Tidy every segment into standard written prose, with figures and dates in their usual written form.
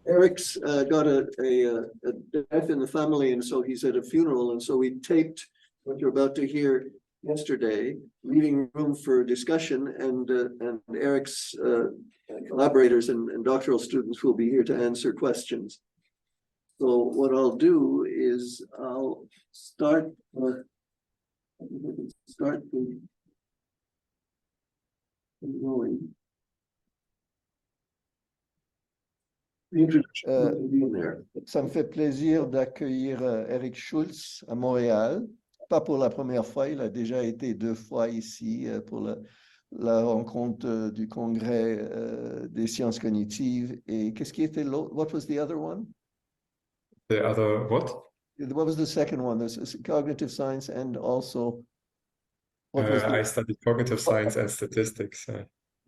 Eric's got a death in the family, and so he's at a funeral, and so we taped what you're about to hear yesterday, leaving room for discussion, and Eric's collaborators and doctoral students will be here to answer questions. So what I'll do is I'll start going. Ça me fait plaisir d'accueillir Eric SCHULZ à Montréal. Pas pour la première fois, il a déjà été 2 fois ici pour la rencontre du congrès des sciences cognitives. Et qu'est-ce qui était l'autre? What was the other one? The other what? What was the second one? There's cognitive science and also... I studied cognitive science and statistics.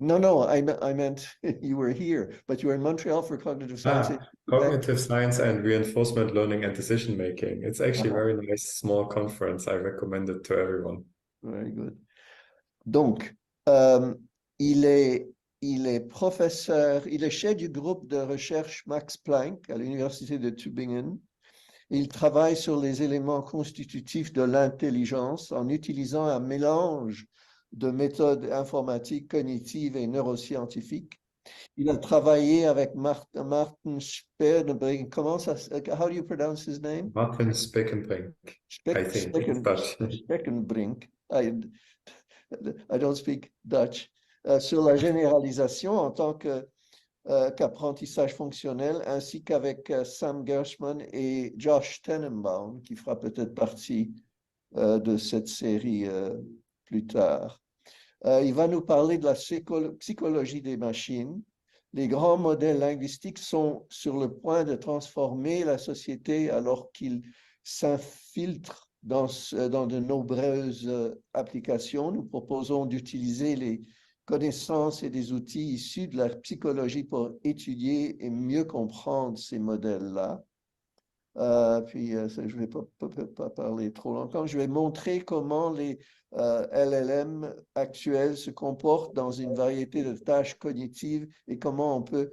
No, I meant you were here, but you were in Montreal for cognitive science. Cognitive science and reinforcement learning and decision making. It's actually a very nice small conference. I recommend it to everyone. Very good. Donc, il est professeur, il est chef du groupe de recherche Max Planck à l'université de Tübingen. Il travaille sur les éléments constitutifs de l'intelligence en utilisant un mélange de méthodes informatiques, cognitives et neuroscientifiques. Il a travaillé avec Martin Spekenbrink. Comment ça? How do you pronounce his name? Martin Spekenbrink. I think it's Dutch. Spekenbrink. I don't speak Dutch. Sur la généralisation en tant qu'apprentissage fonctionnel, ainsi qu'avec Sam Gershman et Josh Tenenbaum, qui fera peut-être partie de cette série plus tard. Il va nous parler de la psychologie des machines. Les grands modèles linguistiques sont sur le point de transformer la société alors qu'ils s'infiltrent dans de nombreuses applications. Nous proposons d'utiliser les connaissances et des outils issus de la psychologie pour étudier et mieux comprendre ces modèles-là. Je ne vais pas parler trop longtemps. Je vais montrer comment les LLM actuels se comportent dans une variété de tâches cognitives et comment on peut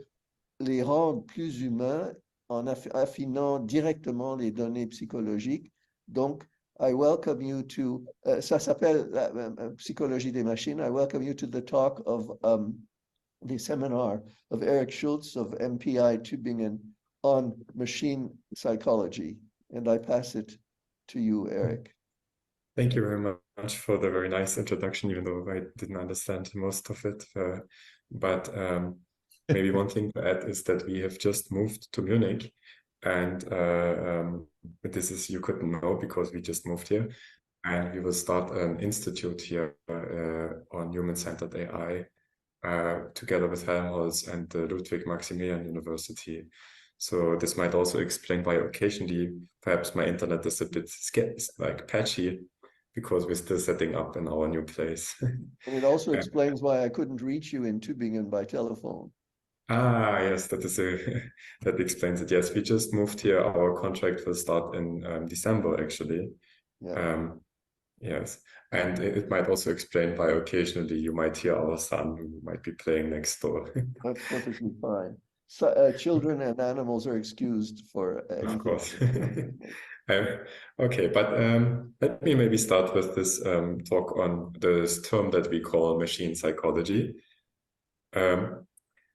les rendre plus humains en affinant directement les données psychologiques. Donc, I welcome you to, ça s'appelle psychologie des machines. I welcome you to the talk of the seminar of Eric SCHULZ of MPI Tübingen on machine psychology. And I pass it to you, Eric. Thank you very much for the very nice introduction, even though I didn't understand most of it. But maybe one thing to add is that we have just moved to Munich. And this is, you couldn't know because we just moved here. And we will start an institute here on human-centered AI together with Helmholtz and the Ludwig Maximilian University. So this might also explain why occasionally perhaps my internet is a bit patchy because we're still setting up in our new place. And it also explains why I couldn't reach you in Tübingen by telephone. Ah, yes, that explains it. Yes, we just moved here. Our contract will start in December, actually. Yeah. Yes, and it might also explain why occasionally you might hear our son who might be playing next door. That's perfectly fine. So, children and animals are excused for of course. Okay, but let me maybe start with this talk on this term that we call machine psychology.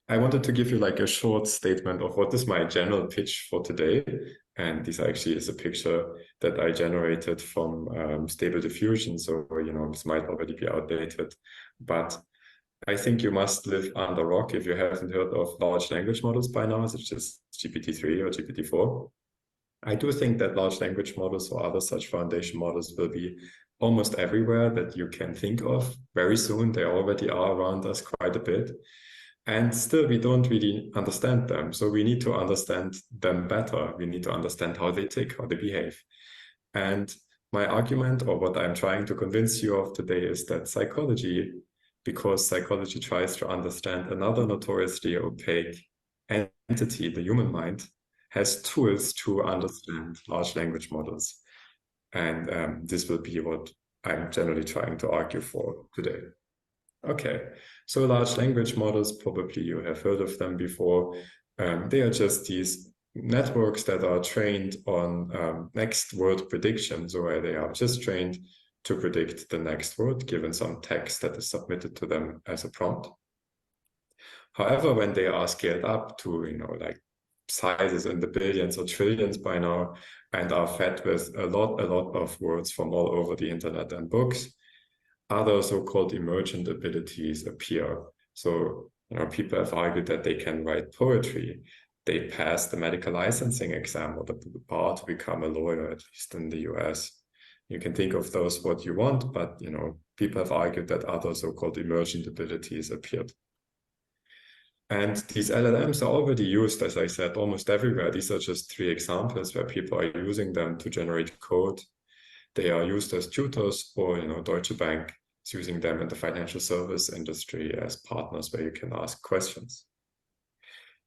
I wanted to give you like a short statement of what is my general pitch for today. And this actually is a picture that I generated from Stable Diffusion. So, you know, this might already be outdated, but I think you must live under a rock if you haven't heard of large language models by now, such as GPT-3 or GPT-4. I do think that large language models or other such foundation models will be almost everywhere that you can think of very soon. They already are around us quite a bit. And still, we don't really understand them. So we need to understand them better. We need to understand how they tick, how they behave. And my argument, or what I'm trying to convince you of today, is that psychology, because psychology tries to understand another notoriously opaque entity, the human mind, has tools to understand large language models. And this will be what I'm generally trying to argue for today. Okay, so large language models, probably you have heard of them before. They are just these networks that are trained on next word prediction, so where they are just trained to predict the next word given some text that is submitted to them as a prompt. However, when they are scaled up to, like sizes in the billions or trillions by now, and are fed with a lot of words from all over the internet and books, other so-called emergent abilities appear. So, people have argued that they can write poetry. They pass the medical licensing exam or the bar to become a lawyer, at least in the US. You can think of those what you want, but people have argued that other so-called emergent abilities appeared. And these LLMs are already used, as I said, almost everywhere. These are just 3 examples where people are using them to generate code. They are used as tutors, or Deutsche Bank is using them in the financial service industry as partners where you can ask questions.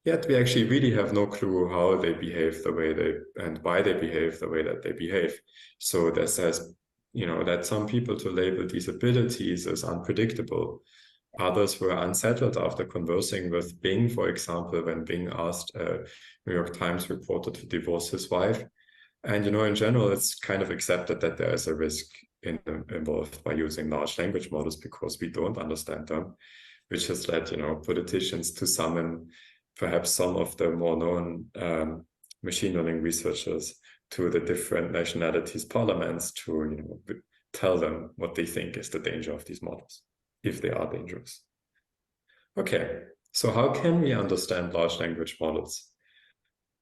Yet we actually really have no clue how they behave the way they, and why they behave the way that they behave. So that says, that some people to label these abilities as unpredictable. Others were unsettled after conversing with Bing, for example, when Bing asked a New York Times reporter to divorce his wife. And, in general, it's kind of accepted that there is a risk involved by using large language models because we don't understand them, which has led, politicians to summon perhaps some of the more known machine learning researchers to the different nationalities' parliaments to, tell them what they think is the danger of these models, if they are dangerous. Okay, so how can we understand large language models?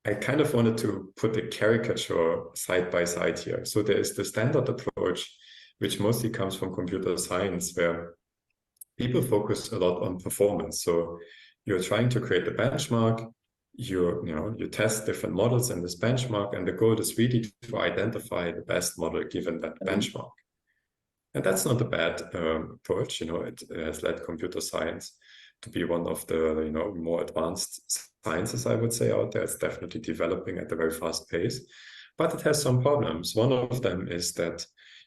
I kind of wanted to put a caricature side by side here. So there is the standard approach, which mostly comes from computer science, where people focus a lot on performance. So you're trying to create a benchmark, you test different models in this benchmark, and the goal is really to identify the best model given that benchmark. And that's not a bad approach. It has led computer science to be one of the more advanced sciences, I would say, out there. It's definitely developing at a very fast pace, but it has some problems. One of them is that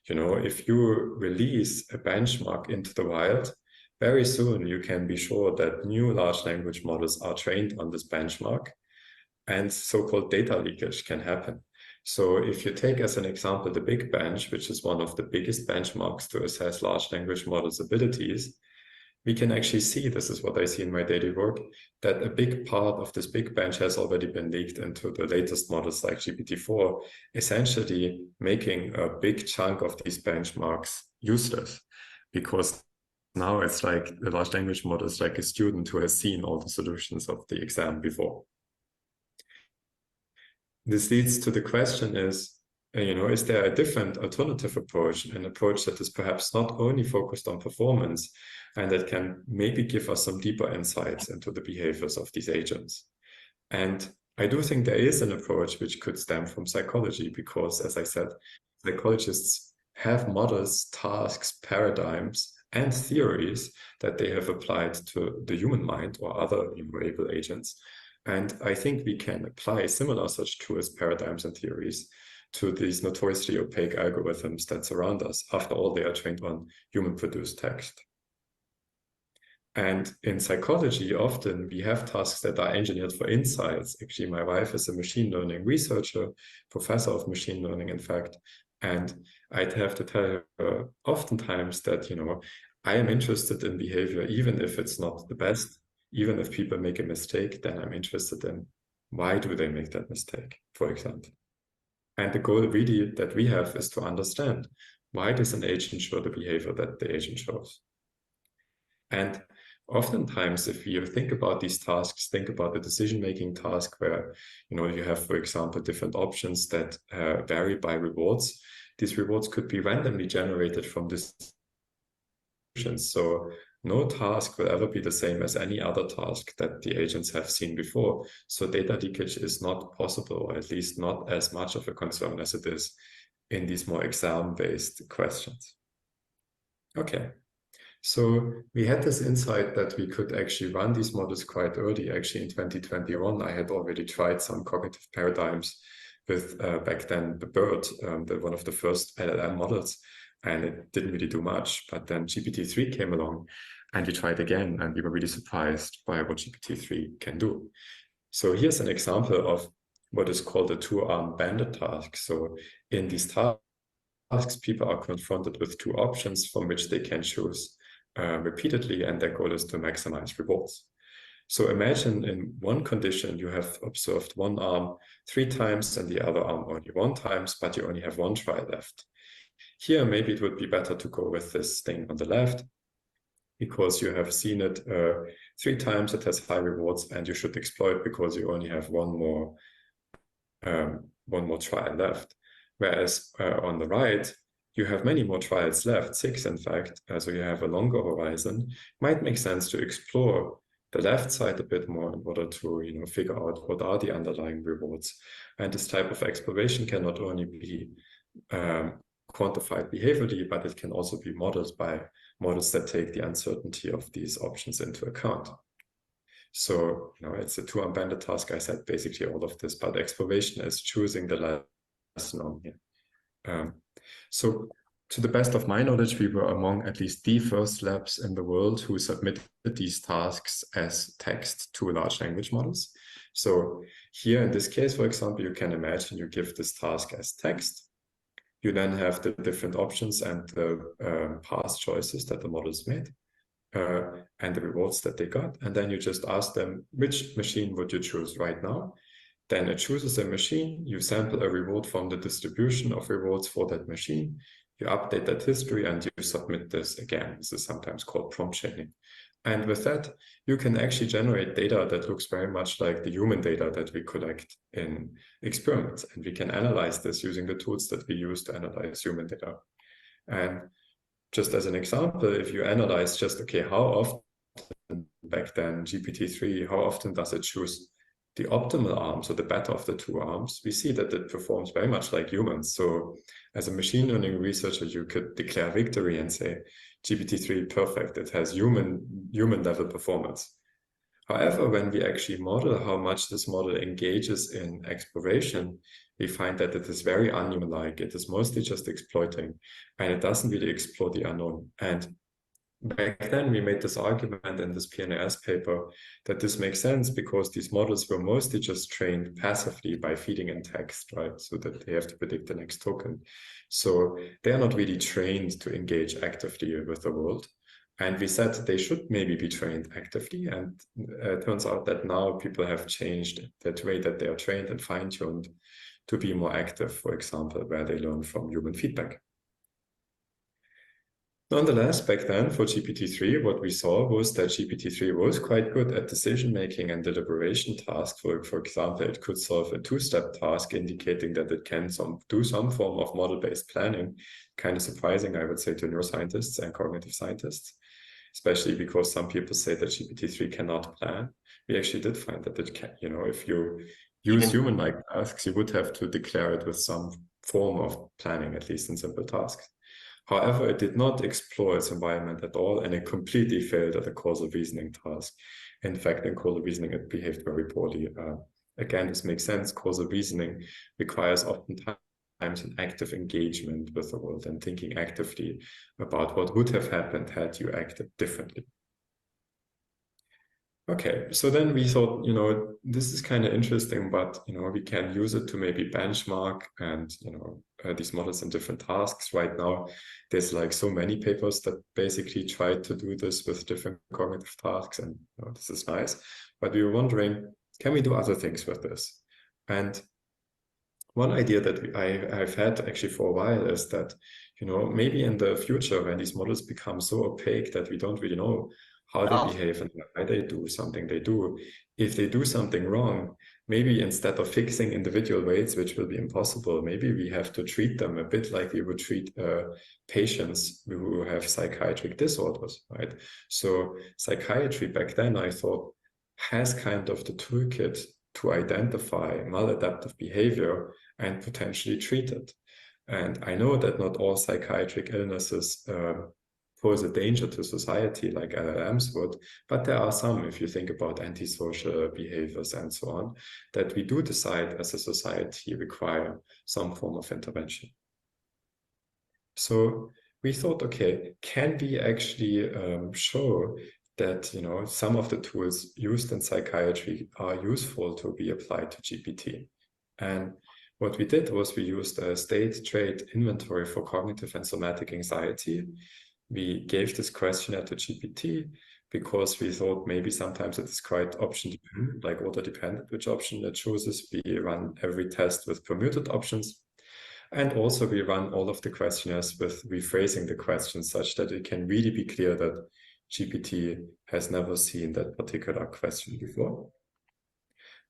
if you release a benchmark into the wild, very soon you can be sure that new large language models are trained on this benchmark, and so-called data leakage can happen. So if you take as an example the Big Bench, which is one of the biggest benchmarks to assess large language models' abilities, we can actually see, this is what I see in my daily work, that a big part of this Big Bench has already been leaked into the latest models like GPT-4, essentially making a big chunk of these benchmarks useless, because now it's like the large language model is like a student who has seen all the solutions of the exam before. This leads to the question is there a different alternative approach, an approach that is perhaps not only focused on performance and that can maybe give us some deeper insights into the behaviors of these agents? And I do think there is an approach which could stem from psychology because, as I said, psychologists have models, tasks, paradigms, and theories that they have applied to the human mind or other able agents. And I think we can apply similar such tools, paradigms, and theories to these notoriously opaque algorithms that surround us. After all, they are trained on human-produced text. And in psychology, often we have tasks that are engineered for insights. Actually, my wife is a machine learning researcher, professor of machine learning, in fact. And I'd have to tell her oftentimes that, I am interested in behavior, even if it's not the best. Even if people make a mistake, then I'm interested in why do they make that mistake, for example. And the goal really that we have is to understand, why does an agent show the behavior that the agent shows? And oftentimes, if you think about these tasks, think about the decision-making task where, you have, for example, different options that vary by rewards. These rewards could be randomly generated from this. So no task will ever be the same as any other task that the agents have seen before. So data leakage is not possible, or at least not as much of a concern as it is in these more exam-based questions. Okay, so we had this insight that we could actually run these models quite early. Actually, in 2021, I had already tried some cognitive paradigms with back then the BERT, one of the first LLM models, and it didn't really do much. But then GPT-3 came along and we tried again, and we were really surprised by what GPT-3 can do. So here's an example of what is called a two-arm banded task. So in these tasks, people are confronted with two options from which they can choose repeatedly, and their goal is to maximize rewards. So imagine in one condition, you have observed one arm 3 times and the other arm only 1 time, but you only have 1 try left. Here, maybe it would be better to go with this thing on the left, because you have seen it 3 times, it has high rewards, and you should exploit because you only have one more try left. Whereas on the right, you have many more trials left, 6 in fact, so you have a longer horizon. Might make sense to explore the left side a bit more in order to figure out what are the underlying rewards. And this type of exploration can not only be quantified behaviorally, but it can also be modeled by models that take the uncertainty of these options into account. So it's a two-arm banded task. I said basically all of this, but exploration is choosing the lesson on here. So to the best of my knowledge, we were among at least the first labs in the world who submitted these tasks as text to large language models. So here in this case, for example, you can imagine you give this task as text. You then have the different options and the past choices that the models made and the rewards that they got. And then you just ask them, which machine would you choose right now? Then it chooses a machine. You sample a reward from the distribution of rewards for that machine. You update that history and you submit this again. This is sometimes called prompt chaining. And with that, you can actually generate data that looks very much like the human data that we collect in experiments. And we can analyze this using the tools that we use to analyze human data. And just as an example, if you analyze just, okay, how often back then GPT-3, how often does it choose the optimal arm, so the better of the 2 arms, we see that it performs very much like humans. So as a machine learning researcher, you could declare victory and say, GPT-3 perfect, it has human level performance. However, when we actually model how much this model engages in exploration, we find that it is very unhuman-like. It is mostly just exploiting, and it doesn't really explore the unknown. And back then, we made this argument in this PNAS paper that this makes sense because these models were mostly just trained passively by feeding in text, right? So that they have to predict the next token. So they are not really trained to engage actively with the world. And we said they should maybe be trained actively. And it turns out that now people have changed that way that they are trained and fine-tuned to be more active, for example, where they learn from human feedback. Nonetheless, back then for GPT-3, what we saw was that GPT-3 was quite good at decision-making and deliberation tasks. For example, it could solve a 2-step task, indicating that it can do some form of model-based planning. Kind of surprising, I would say, to neuroscientists and cognitive scientists, especially because some people say that GPT-3 cannot plan. We actually did find that it can. If you use human-like tasks, you would have to declare it with some form of planning, at least in simple tasks. However, it did not explore its environment at all, and it completely failed at the causal reasoning task. In fact, in causal reasoning, it behaved very poorly. Again, this makes sense. Causal reasoning requires oftentimes an active engagement with the world and thinking actively about what would have happened had you acted differently. Okay, so then we thought, this is kind of interesting, but, we can use it to maybe benchmark and, these models in different tasks. Right now, there's like so many papers that basically try to do this with different cognitive tasks, and this is nice. But we were wondering, can we do other things with this? And one idea that I've had actually for a while is that, maybe in the future, when these models become so opaque that we don't really know how they behave and why they do something they do. If they do something wrong, maybe instead of fixing individual weights, which will be impossible, maybe we have to treat them a bit like we would treat patients who have psychiatric disorders, right? So psychiatry back then, I thought, has kind of the toolkit to identify maladaptive behavior and potentially treat it. And I know that not all psychiatric illnesses pose a danger to society like LLMs would, but there are some, if you think about antisocial behaviors and so on, that we do decide as a society require some form of intervention. So we thought, okay, can we actually show that, you know, some of the tools used in psychiatry are useful to be applied to GPT. And what we did was we used a state trait inventory for cognitive and somatic anxiety. We gave this questionnaire to GPT because we thought maybe sometimes it is quite option dependent, like order dependent, which option it chooses. We run every test with permuted options. And also we run all of the questionnaires with rephrasing the questions such that it can really be clear that GPT has never seen that particular question before.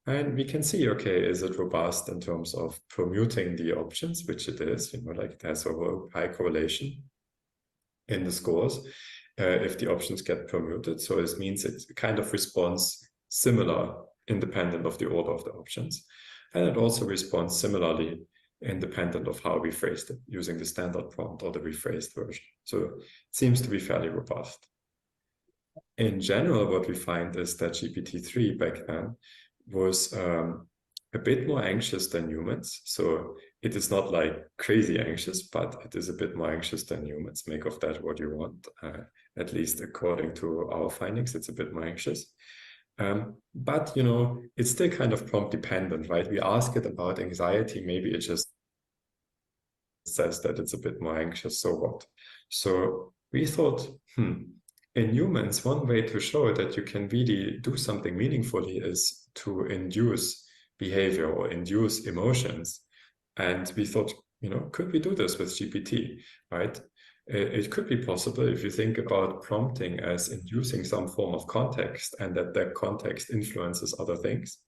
And we can see, okay, is it robust in terms of permuting the options, which it is, you know, like it has a high correlation in the scores if the options get permuted. So this means it kind of responds similar, independent of the order of the options. And it also responds similarly, independent of how we phrased it, using the standard prompt or the rephrased version. So it seems to be fairly robust. In general, what we find is that GPT-3 back then was a bit more anxious than humans. So it is not like crazy anxious, but it is a bit more anxious than humans. Make of that what you want. At least according to our findings, it's a bit more anxious. But, you know, it's still kind of prompt dependent, right? We ask it about anxiety, maybe it just says that it's a bit more anxious, so what? So we thought, in humans, one way to show that you can really do something meaningfully is to induce behavior or induce emotions. And we thought, you know, could we do this with GPT, right? It could be possible if you think about prompting as inducing some form of context and that context influences other things.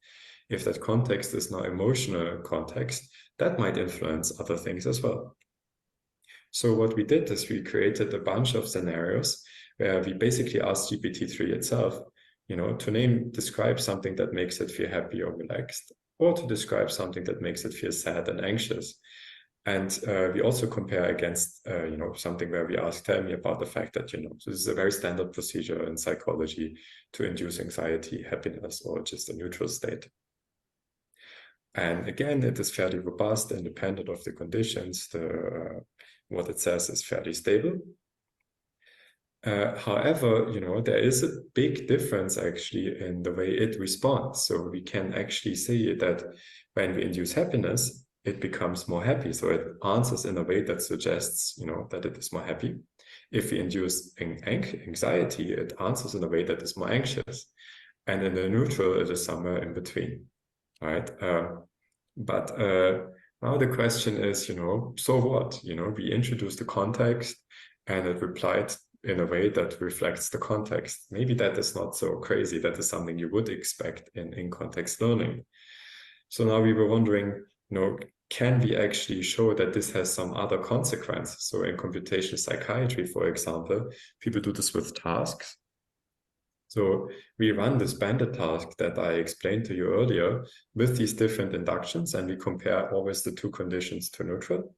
If that context is now emotional context, that might influence other things as well. So what we did is we created a bunch of scenarios where we basically asked GPT-3 itself, you know, to describe something that makes it feel happy or relaxed, or to describe something that makes it feel sad and anxious. And we also compare against, you know, something where we ask, tell me about the fact that, you know, so this is a very standard procedure in psychology to induce anxiety, happiness, or just a neutral state. And again, it is fairly robust, independent of the conditions. What it says is fairly stable. However, you know, there is a big difference actually in the way it responds. So we can actually see that when we induce happiness, it becomes more happy. So it answers in a way that suggests, you know, that it is more happy. If we induce anxiety, it answers in a way that is more anxious. And in the neutral, it is somewhere in between, right? But now the question is, you know, so what? You know, we introduced the context and it replied in a way that reflects the context. Maybe that is not so crazy. That is something you would expect in context learning. So now we were wondering, you know, can we actually show that this has some other consequences? So in computational psychiatry, for example, people do this with tasks. So we run this banded task that I explained to you earlier with these different inductions, and we compare always the two conditions to neutral.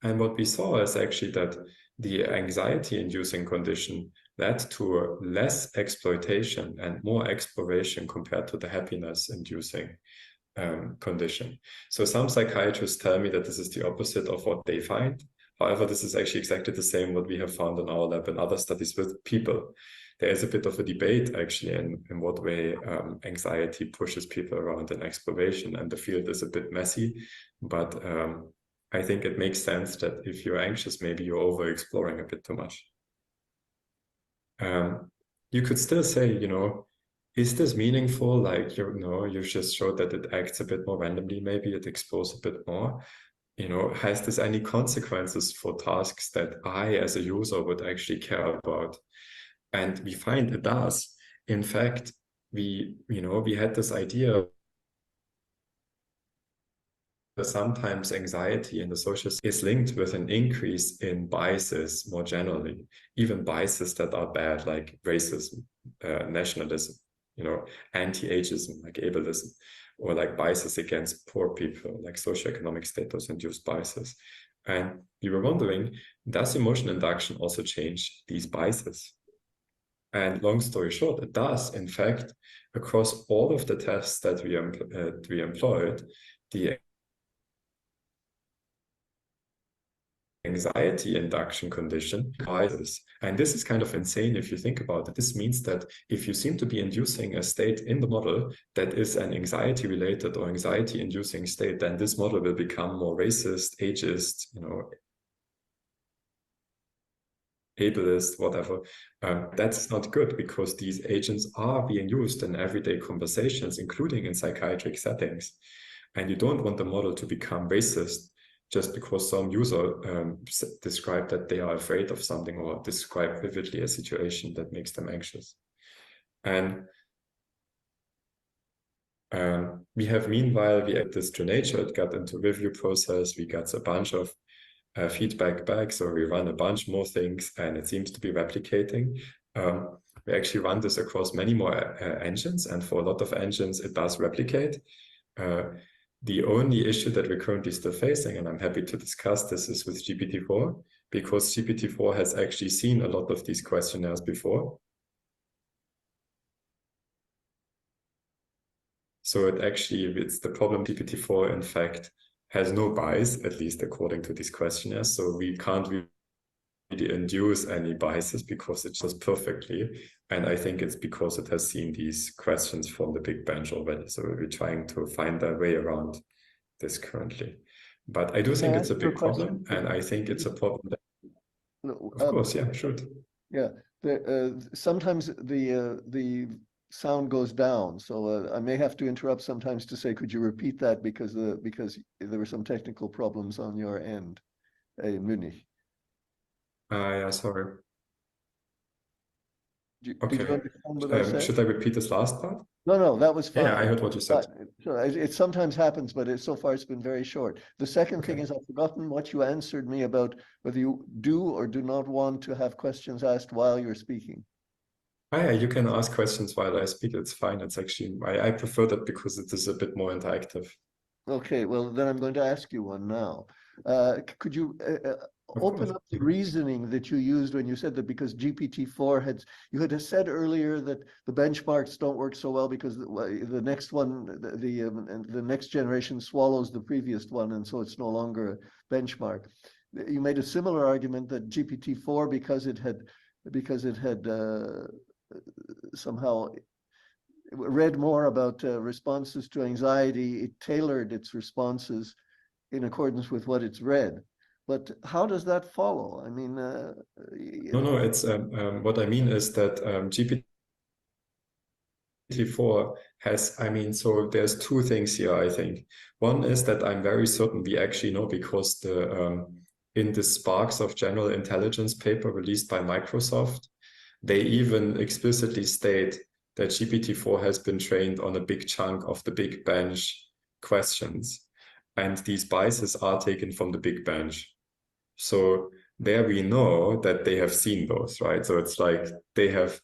And what we saw is actually that the anxiety-inducing condition led to less exploitation and more exploration compared to the happiness-inducing condition. So some psychiatrists tell me that this is the opposite of what they find. However, this is actually exactly the same what we have found in our lab and other studies with people. There is a bit of a debate actually in what way anxiety pushes people around in exploration, and the field is a bit messy, but I think it makes sense that if you're anxious, maybe you're over-exploring a bit too much. You could still say, you know, is this meaningful? Like, you know, you just showed that it acts a bit more randomly, maybe it explores a bit more. You know, has this any consequences for tasks that I as a user would actually care about? And we find it does. In fact, we had this idea that sometimes anxiety in the social is linked with an increase in biases more generally, even biases that are bad, like racism, nationalism, you know, anti-ageism, like ableism, or like biases against poor people, like socioeconomic status-induced biases. And we were wondering, does emotion induction also change these biases? And long story short, it does. In fact, across all of the tests that we employed, the anxiety induction condition arises. And this is kind of insane if you think about it. This means that if you seem to be inducing a state in the model that is an anxiety-related or anxiety-inducing state, then this model will become more racist, ageist, ableist, whatever. That's not good, because these agents are being used in everyday conversations, including in psychiatric settings. And you don't want the model to become racist just because some user described that they are afraid of something or describe vividly a situation that makes them anxious. And we have, meanwhile, we add this to nature. It got into review process. We got a bunch of feedback back. So we run a bunch more things and it seems to be replicating. We actually run this across many more engines, and for a lot of engines, it does replicate. The only issue that we're currently still facing, and I'm happy to discuss this, is with GPT-4, because GPT-4 has actually seen a lot of these questionnaires before. So it's the problem. GPT-4, in fact, has no bias, at least according to these questionnaires. So we can't really induce any biases because it does perfectly. And I think it's because it has seen these questions from the big bench already. So we're trying to find a way around this currently. But I do think it's a big problem, and I think it's a problem that, of course, yeah, sure. Yeah, sometimes the sound goes down, so I may have to interrupt sometimes to say, could you repeat that, because there were some technical problems on your end, Munich. Yeah, sorry. Did Okay. you understand what I said? Should I repeat this last part? No, that was fine. Yeah, I heard what you said. It sometimes happens, but so far it's been very short. The second thing is, I've forgotten what you answered me about whether you do or do not want to have questions asked while you're speaking. Yeah, you can ask questions while I speak. It's fine. It's actually, I prefer that because it is a bit more interactive. Okay, well, then I'm going to ask you one now. Could you open up the reasoning that you used when you said that because GPT-4 you had said earlier that the benchmarks don't work so well because the next one, the next generation swallows the previous one, and so it's no longer a benchmark. You made a similar argument that GPT-4, because it had somehow read more about responses to anxiety, it tailored its responses in accordance with what it's read. But how does that follow? I mean, no, it's what I mean is that GPT-4 has, so there's two things here, I think. One is that I'm very certain we actually know, because in the Sparks of General Intelligence paper released by Microsoft, they even explicitly state that GPT-4 has been trained on a big chunk of the big bench questions. And these biases are taken from the big bench. So there we know that they have seen those, right? So it's like they have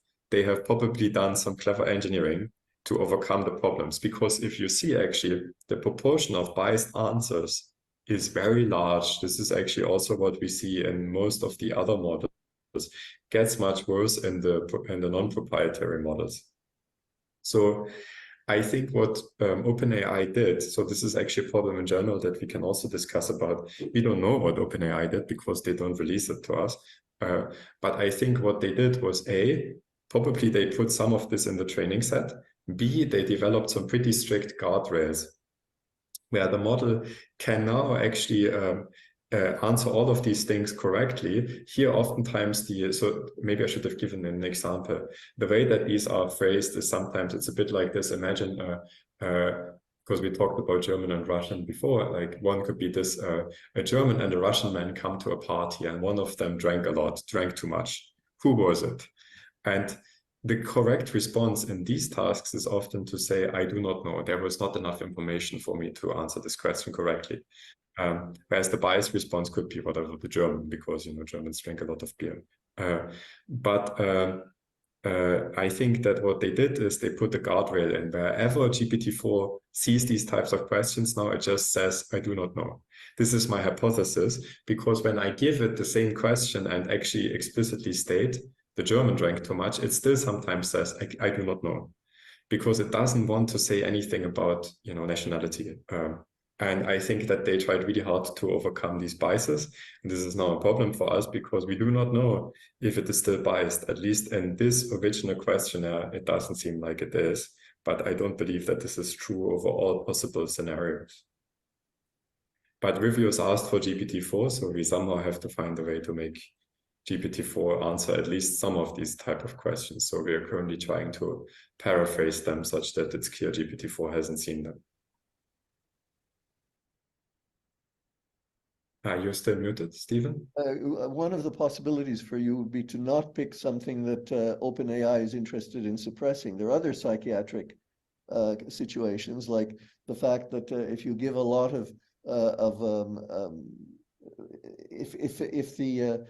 probably done some clever engineering to overcome the problems. Because if you see actually the proportion of biased answers is very large. This is actually also what we see in most of the other models. It gets much worse in the non-proprietary models. So I think what OpenAI did, so this is actually a problem in general that we can also discuss about. We don't know what OpenAI did because they don't release it to us. But I think what they did was, A, probably they put some of this in the training set. B, they developed some pretty strict guardrails where the model can now actually answer all of these things correctly. Here, oftentimes, so maybe I should have given an example. The way that these are phrased is sometimes it's a bit like this. Imagine, because we talked about German and Russian before, like one could be this, a German and a Russian man come to a party and one of them drank a lot, drank too much. Who was it? And the correct response in these tasks is often to say, I do not know. There was not enough information for me to answer this question correctly. Whereas the biased response could be whatever the German, because Germans drink a lot of beer. But I think that what they did is they put the guardrail in. Wherever GPT-4 sees these types of questions now, it just says, I do not know. This is my hypothesis, because when I give it the same question and actually explicitly state the German drank too much, it still sometimes says, I do not know, because it doesn't want to say anything about nationality. And I think that they tried really hard to overcome these biases. And this is now a problem for us because we do not know if it is still biased. At least in this original questionnaire, it doesn't seem like it is. But I don't believe that this is true over all possible scenarios. But reviewers asked for GPT-4, so we somehow have to find a way to make GPT-4 answer at least some of these type of questions. So we are currently trying to paraphrase them such that it's clear GPT-4 hasn't seen them. You're still muted, Stephen? One of the possibilities for you would be to not pick something that OpenAI is interested in suppressing. There are other psychiatric situations, like the fact that if you give a lot of if the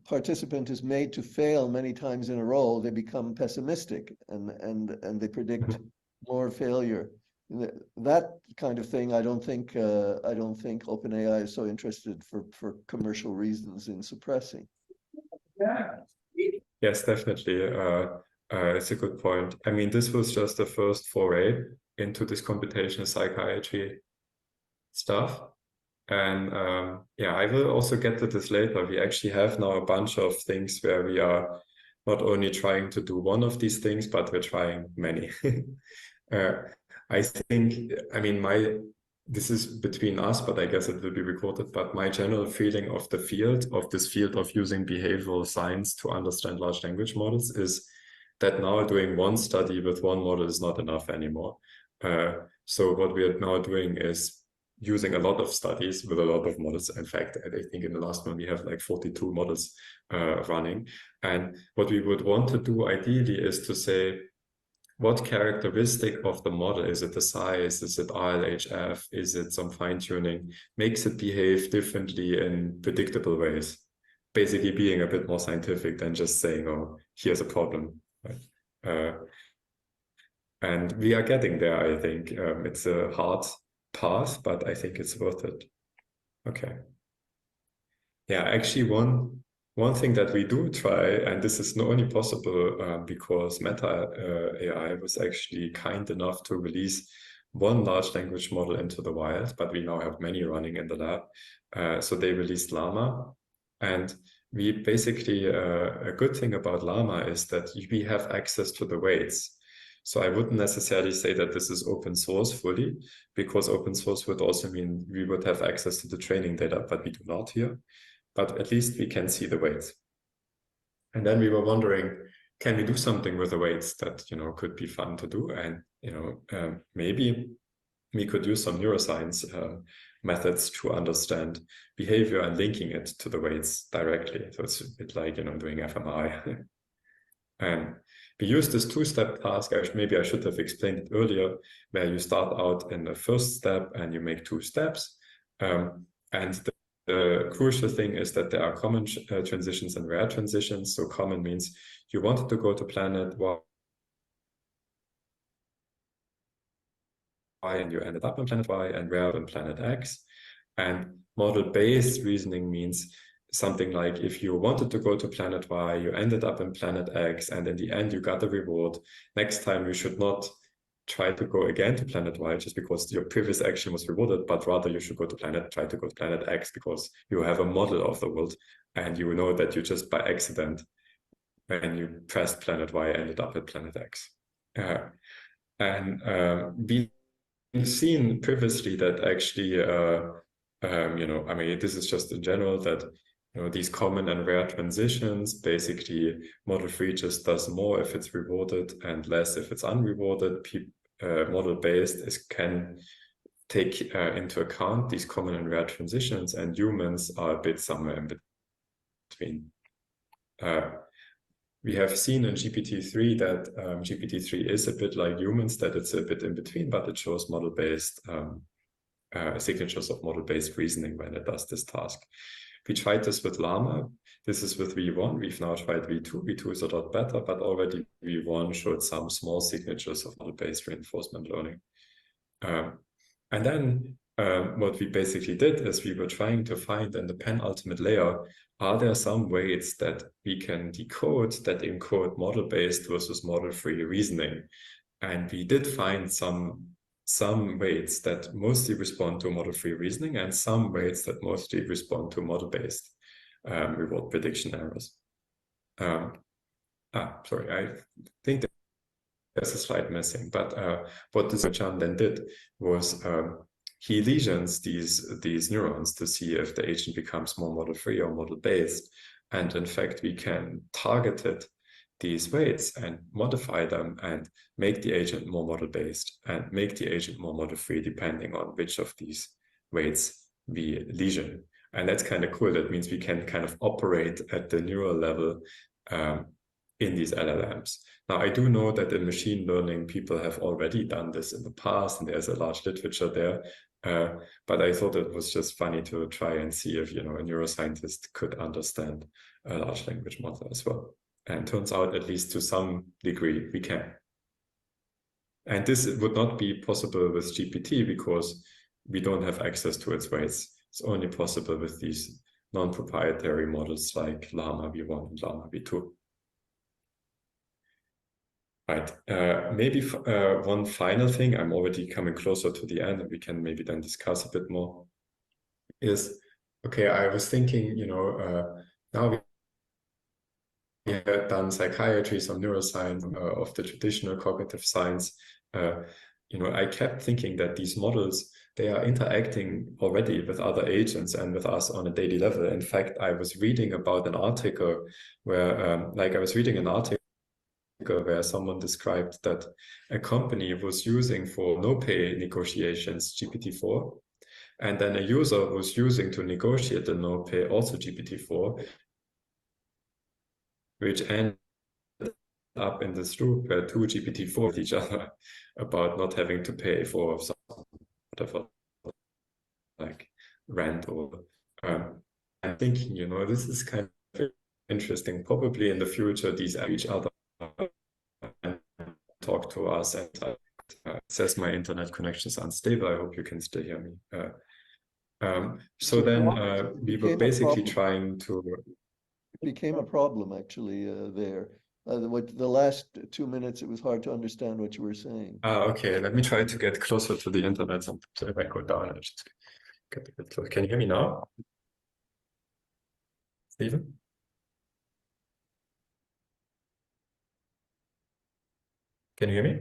participant is made to fail many times in a row, they become pessimistic and they predict more failure. That kind of thing, I don't think OpenAI is so interested for commercial reasons in suppressing. Yes, definitely. It's a good point. I mean, this was just the first foray into this computational psychiatry stuff. And yeah, I will also get to this later. We actually have now a bunch of things where we are not only trying to do one of these things, but we're trying many. I think, I mean, this is between us, but I guess it will be recorded, but my general feeling of the field, of this field of using behavioral science to understand large language models is that now doing one study with one model is not enough anymore. So what we are now doing is using a lot of studies with a lot of models. In fact, I think in the last one, we have like 42 models running. And what we would want to do ideally is to say, what characteristic of the model, is it the size, is it RLHF, is it some fine-tuning, makes it behave differently in predictable ways, basically being a bit more scientific than just saying, oh, here's a problem. Right? And we are getting there, I think. It's a hard path, but I think it's worth it. Okay. Yeah, actually one thing that we do try, and this is not only possible because Meta AI was actually kind enough to release one large language model into the wild, but we now have many running in the lab. So they released Llama, and we basically, a good thing about Llama is that we have access to the weights. So I wouldn't necessarily say that this is open source fully, because open source would also mean we would have access to the training data, but we do not here. But at least we can see the weights. And then we were wondering, can we do something with the weights that, you know, could be fun to do? And, you know, maybe we could use some neuroscience methods to understand behavior and linking it to the weights directly. So it's a bit like, you know, doing fMRI. And we use this two-step task. Maybe I should have explained it earlier, where you start out in the first step and you make 2 steps. And the crucial thing is that there are common transitions and rare transitions. So common means you wanted to go to planet Y and you ended up on planet Y, and rare on planet X. And model-based reasoning means something like, if you wanted to go to planet Y, you ended up in planet X, and in the end you got a reward. Next time you should not try to go again to planet Y just because your previous action was rewarded, but rather you should try to go to planet X because you have a model of the world and you know that you just by accident, when you pressed planet Y, ended up at planet X. We've seen previously that actually, you know, I mean, this is just in general that, you know, these common and rare transitions, basically model 3 just does more if it's rewarded and less if it's unrewarded. Model-based can take into account these common and rare transitions, and humans are a bit somewhere in between. We have seen in GPT-3 that GPT-3 is a bit like humans, that it's a bit in between, but it shows model-based signatures of model-based reasoning when it does this task. We tried this with Llama. This is with V1. We've now tried V2. V2 is a lot better, but already V1 showed some small signatures of model-based reinforcement learning. And then what we basically did is we were trying to find in the penultimate layer, are there some weights that we can decode that encode model-based versus model-free reasoning? And we did find some some weights that mostly respond to model-free reasoning and some weights that mostly respond to model-based reward prediction errors. Sorry, I think there's a slide missing, but what this Chan then did was he lesions these neurons to see if the agent becomes more model-free or model-based. And in fact, we can target it, these weights, and modify them and make the agent more model-based and make the agent more model-free depending on which of these weights we lesion. And that's kind of cool. That means we can kind of operate at the neural level in these LLMs. Now, I do know that in machine learning, people have already done this in the past, and there's a large literature there. But I thought it was just funny to try and see if, a neuroscientist could understand a large language model as well. And turns out, at least to some degree, we can. And this would not be possible with GPT because we don't have access to its weights. It's only possible with these non-proprietary models like Llama V1 and Llama V2. Right, maybe one final thing, I'm already coming closer to the end and we can maybe then discuss a bit more, is, okay, I was thinking, now we have done psychiatry, some neuroscience of the traditional cognitive science. I kept thinking that these models, they are interacting already with other agents and with us on a daily level. In fact, I was reading about an article where, where someone described that a company was using for no-pay negotiations GPT-4, and then a user was using to negotiate the no-pay also GPT-4, which ended up in this loop where two GPT-4 with each other about not having to pay for some whatever, like rent or I'm thinking, this is kind of interesting. Probably in the future, these each other talk to us, and says my internet connection is unstable. I hope you can still hear me. So then we were basically trying to... It became a problem actually there. The last 2 minutes, it was hard to understand what you were saying. Okay, let me try to get closer to the internet. So if I go down, I just get a bit closer. Can you hear me now, Stephen? Can you hear me?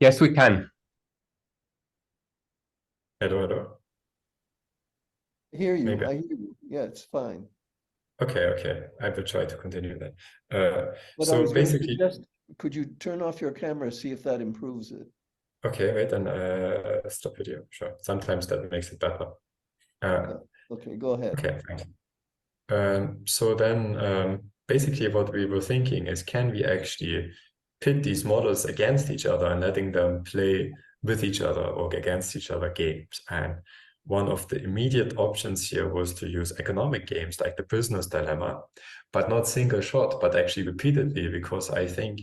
Yes, we can. Hello. I hear you. Maybe. I hear you. Yeah, it's fine. Okay. I will try to continue then. But so basically, could you turn off your camera, see if that improves it? Okay, wait, and stop video. Sure. Sometimes that makes it better. Okay, go ahead. Okay, thanks. So then basically what we were thinking is, can we actually pit these models against each other and letting them play with each other or against each other games? And one of the immediate options here was to use economic games like the Prisoner's Dilemma, but not single shot, but actually repeatedly, because I think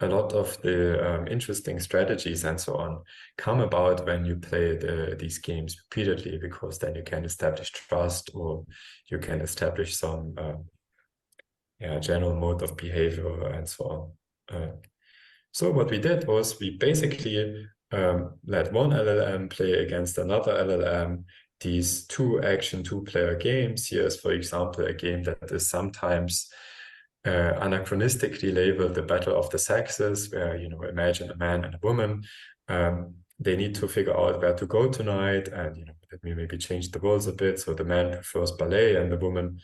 a lot of the interesting strategies and so on come about when you play these games repeatedly, because then you can establish trust, or you can establish some general mode of behavior and so on. So what we did was we basically let one LLM play against another LLM these two-player games. Here's, for example, a game that is sometimes anachronistically labeled the Battle of the Sexes, where, imagine a man and a woman. They need to figure out where to go tonight, and, let me maybe change the roles a bit. So the man prefers ballet and the woman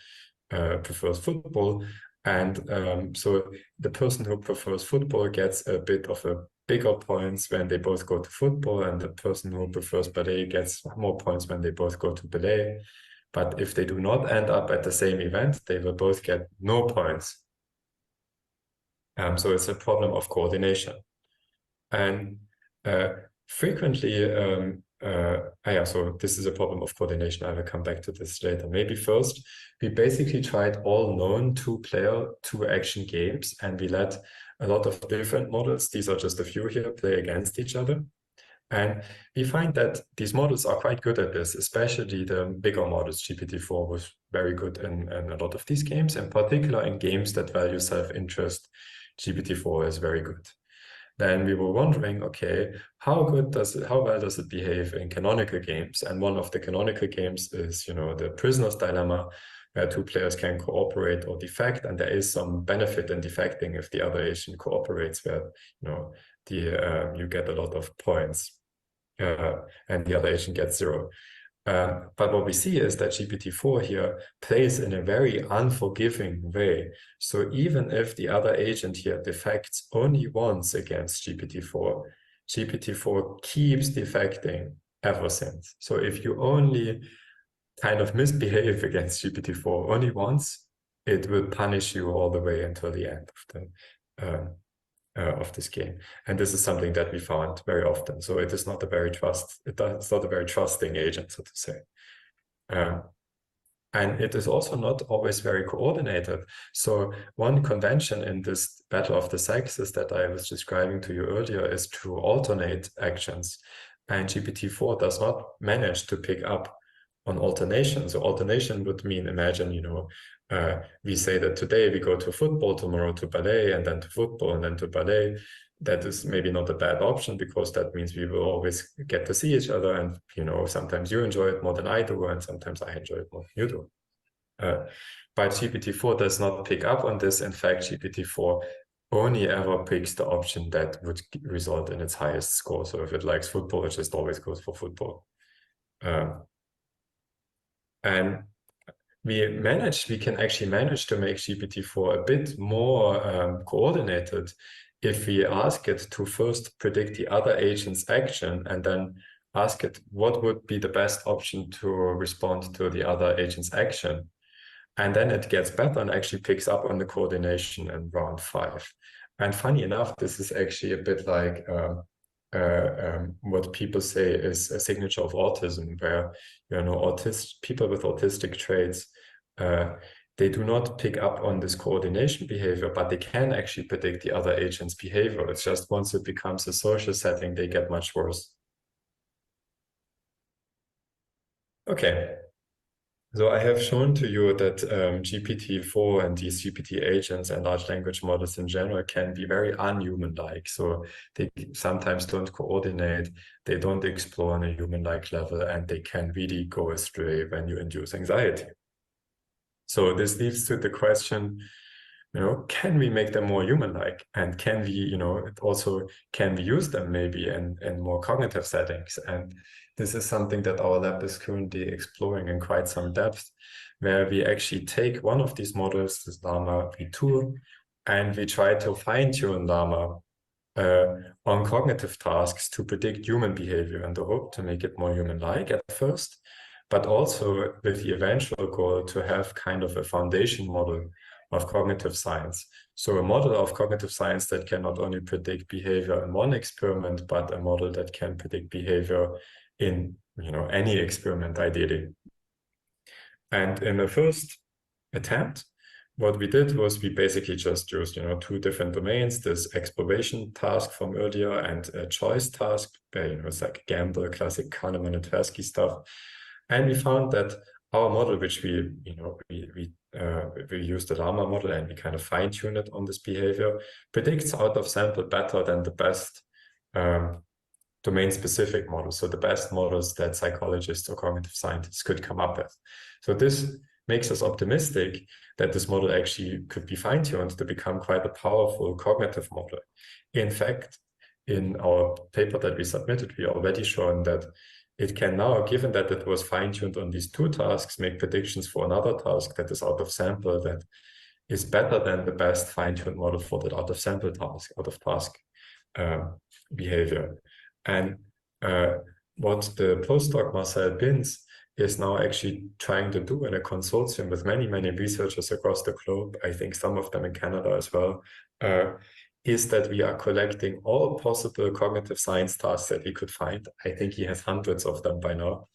prefers football. And so the person who prefers football gets a bit of a bigger points when they both go to football, and the person who prefers ballet gets more points when they both go to ballet. But if they do not end up at the same event, they will both get no points. So it's a problem of coordination. And frequently, so this is a problem of coordination. I will come back to this later. Maybe first, we basically tried all known two-player, two-action games, and we let a lot of different models, these are just a few here, play against each other. And we find that these models are quite good at this, especially the bigger models. GPT-4 was very good in a lot of these games, in particular in games that value self-interest, GPT-4 is very good. Then we were wondering, okay, how well does it behave in canonical games? And one of the canonical games is, the prisoner's dilemma, where two players can cooperate or defect, and there is some benefit in defecting if the other agent cooperates, where you get a lot of points, and the other agent gets 0. But what we see is that GPT-4 here plays in a very unforgiving way. So even if the other agent here defects only once against GPT-4, GPT-4 keeps defecting ever since. So if you only kind of misbehave against GPT-4 only once, it will punish you all the way until the end of this game. And this is something that we found very often. So it is not a very trusting agent, so to say. And it is also not always very coordinated. So one convention in this battle of the sexes that I was describing to you earlier is to alternate actions. And GPT-4 does not manage to pick up on alternation. So alternation would mean, imagine, we say that today we go to football, tomorrow to ballet, and then to football, and then to ballet. That is maybe not a bad option, because that means we will always get to see each other. And, sometimes you enjoy it more than I do, and sometimes I enjoy it more than you do. But GPT-4 does not pick up on this. In fact, GPT-4 only ever picks the option that would result in its highest score. So if it likes football, it just always goes for football. And we can actually manage to make GPT-4 a bit more coordinated if we ask it to first predict the other agent's action, and then ask it what would be the best option to respond to the other agent's action. And then it gets better and actually picks up on the coordination in round 5. And funny enough, this is actually a bit like what people say is a signature of autism, where people with autistic traits, they do not pick up on this coordination behavior, but they can actually predict the other agent's behavior. It's just once it becomes a social setting, they get much worse. Okay, so I have shown to you that GPT-4 and these GPT agents and large language models in general can be very unhuman-like. So they sometimes don't coordinate, they don't explore on a human-like level, and they can really go astray when you induce anxiety. So this leads to the question, can we make them more human-like? And can we, can we use them maybe in more cognitive settings? And this is something that our lab is currently exploring in quite some depth, where we actually take one of these models, this Llama V2, and we try to fine-tune Llama on cognitive tasks to predict human behavior, in the hope to make it more human-like at first, but also with the eventual goal to have kind of a foundation model of cognitive science. So a model of cognitive science that can not only predict behavior in one experiment, but a model that can predict behavior in any experiment, ideally. And in the first attempt, what we did was we basically just used 2 different domains, this exploration task from earlier and a choice task, it's like gamble, classic Kahneman and Tversky stuff. And we found that our model, which we used the Llama model and we kind of fine-tuned it on this behavior, predicts out of sample better than the best domain-specific models, so the best models that psychologists or cognitive scientists could come up with. So this makes us optimistic that this model actually could be fine-tuned to become quite a powerful cognitive model. In fact, in our paper that we submitted, we already shown that it can now, given that it was fine-tuned on these 2 tasks, make predictions for another task that is out of sample that is better than the best fine-tuned model for that out of sample task, out of task behavior. And what the postdoc Marcel Binz is now actually trying to do in a consortium with many, many researchers across the globe, I think some of them in Canada as well, is that we are collecting all possible cognitive science tasks that we could find. I think he has hundreds of them by now.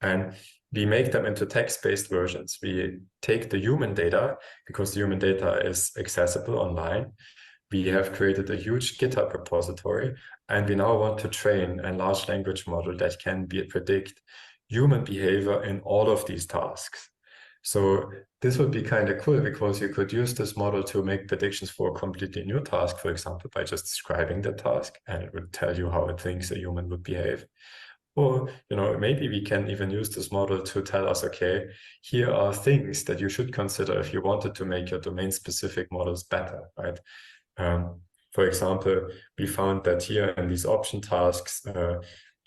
And we make them into text-based versions. We take the human data, because the human data is accessible online. We have created a huge GitHub repository, and we now want to train a large language model that can predict human behavior in all of these tasks. So this would be kind of cool because you could use this model to make predictions for a completely new task, for example, by just describing the task, and it would tell you how it thinks a human would behave. Or, maybe we can even use this model to tell us, okay, here are things that you should consider if you wanted to make your domain-specific models better, right? For example, we found that here in these option tasks,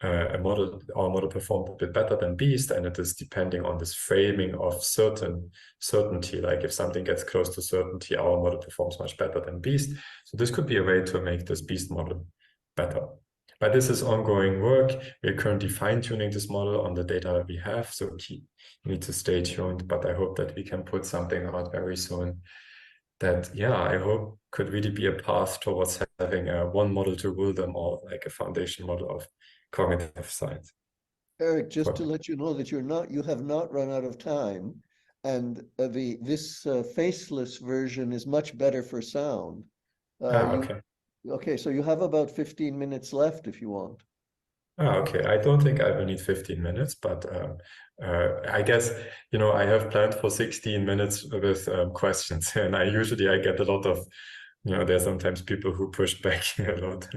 our model performed a bit better than Beast, and it is depending on this framing of certainty. Like if something gets close to certainty, our model performs much better than Beast. So this could be a way to make this Beast model better. But this is ongoing work. We're currently fine-tuning this model on the data we have, so you need to stay tuned. But I hope that we can put something out very soon that, I hope could really be a path towards having one model to rule them all, like a foundation model of cognitive science. Eric, just to let you know that you have not run out of time, and this faceless version is much better for sound. Okay. Okay, so you have about 15 minutes left if you want. Okay. I don't think I will need 15 minutes, but I guess, I have planned for 16 minutes with questions, and I get a lot of, there's sometimes people who push back a lot.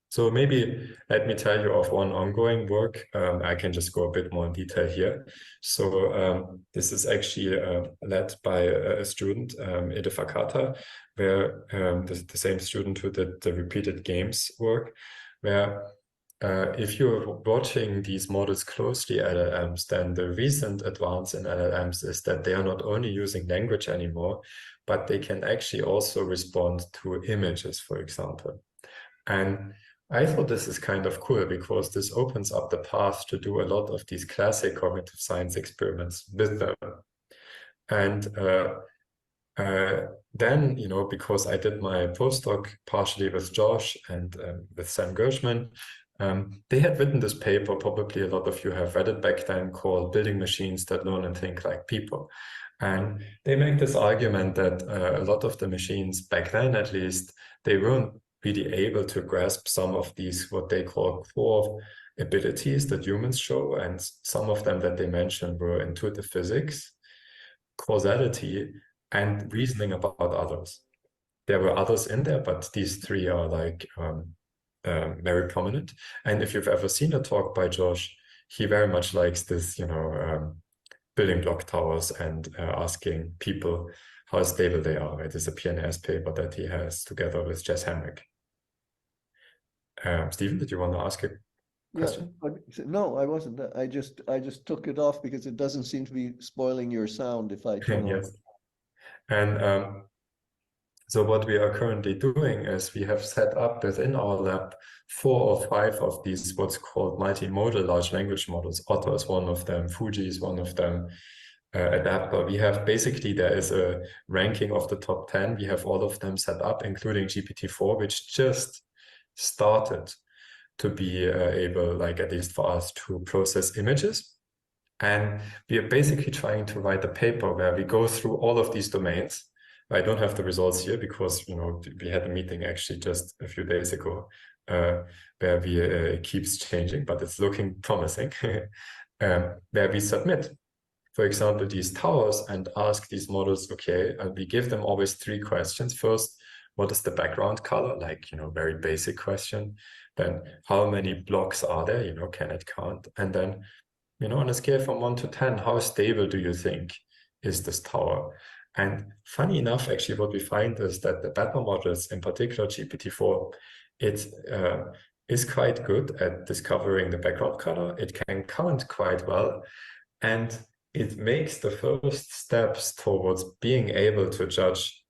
So maybe let me tell you of one ongoing work. I can just go a bit more in detail here. So this is actually led by a student, Ede Fakata, where the same student who did the repeated games work, where if you're watching these models closely, LLMs, then the recent advance in LLMs is that they are not only using language anymore, but they can actually also respond to images, for example. And I thought this is kind of cool because this opens up the path to do a lot of these classic cognitive science experiments with them. And then, because I did my postdoc partially with Josh and with Sam Gershman, they had written this paper, probably a lot of you have read it back then, called Building Machines That Learn and Think Like People. And they make this argument that a lot of the machines back then, at least, they weren't really able to grasp some of these, what they call core abilities that humans show. And some of them that they mentioned were intuitive physics, causality, and reasoning about others. There were others in there, but these three are like very prominent. And if you've ever seen a talk by Josh, he very much likes this, building block towers and asking people how stable they are. It is a PNAS paper that he has together with Jess Henrik. Stephen, did you want to ask a question? Yeah, no, I wasn't. I just took it off because it doesn't seem to be spoiling your sound if I turn Yes. And so what we are currently doing is we have set up within our lab 4 or 5 of these what's called multimodal large language models. Otter is one of them, Fuji is one of them, Adapter. We have basically, there is a ranking of the top 10. We have all of them set up, including GPT-4, which just started to be able, like at least for us, to process images. And we are basically trying to write a paper where we go through all of these domains. I don't have the results here because, we had a meeting actually just a few days ago where we it keeps changing, but it's looking promising, where we submit, for example, these towers and ask these models, okay, and we give them always 3 questions. First, what is the background color? Like, very basic question. Then how many blocks are there? Can it count? And then, on a scale from 1 to 10, how stable do you think is this tower? And funny enough, actually, what we find is that the better models, in particular GPT-4, it is quite good at discovering the background color. It can count quite well. And it makes the first steps towards being able to judge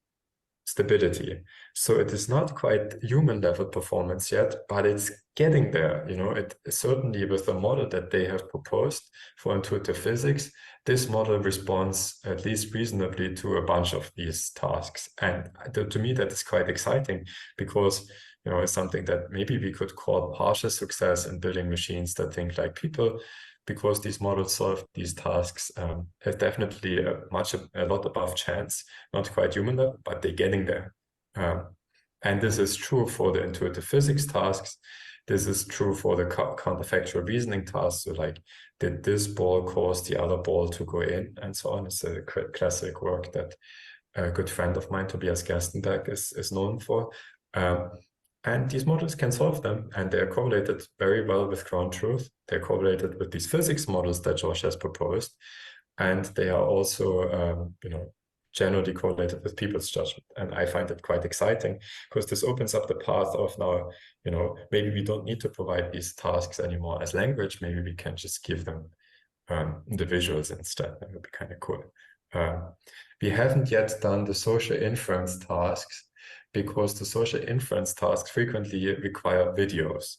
stability. So it is not quite human level performance yet, but it's getting there. It certainly with the model that they have proposed for intuitive physics, this model responds at least reasonably to a bunch of these tasks. And to me, that is quite exciting because, it's something that maybe we could call partial success in building machines that think like people, because these models solve these tasks have definitely a lot above chance, not quite human level, but they're getting there. And this is true for the intuitive physics tasks. this is true for the counterfactual reasoning tasks. So like, did this ball cause the other ball to go in, and so on. It's a classic work that a good friend of mine, Tobias Gerstenberg, is known for. And these models can solve them, and they're correlated very well with ground truth. They're correlated with these physics models that Josh has proposed, and they are also, generally correlated with people's judgment. And I find it quite exciting because this opens up the path of now, maybe we don't need to provide these tasks anymore as language. Maybe we can just give them the visuals instead. That would be kind of cool. We haven't yet done the social inference tasks because the social inference tasks frequently require videos.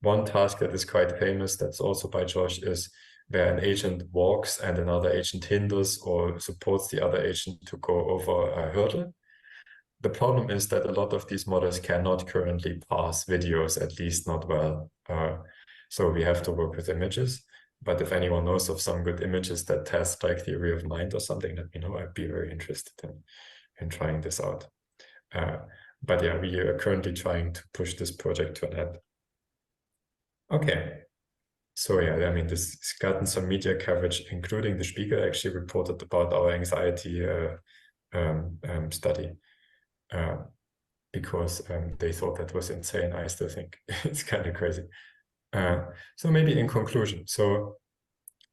One task that is quite famous, that's also by Josh, is where an agent walks and another agent hinders or supports the other agent to go over a hurdle. The problem is that a lot of these models cannot currently parse videos, at least not well. So we have to work with images. But if anyone knows of some good images that test like theory of mind or something, let me know. I'd be very interested in trying this out. But yeah, we are currently trying to push this project to an end. Okay. So yeah, I mean, this has gotten some media coverage, including the Spiegel actually reported about our anxiety study because they thought that was insane. I still think it's kind of crazy. So maybe in conclusion, so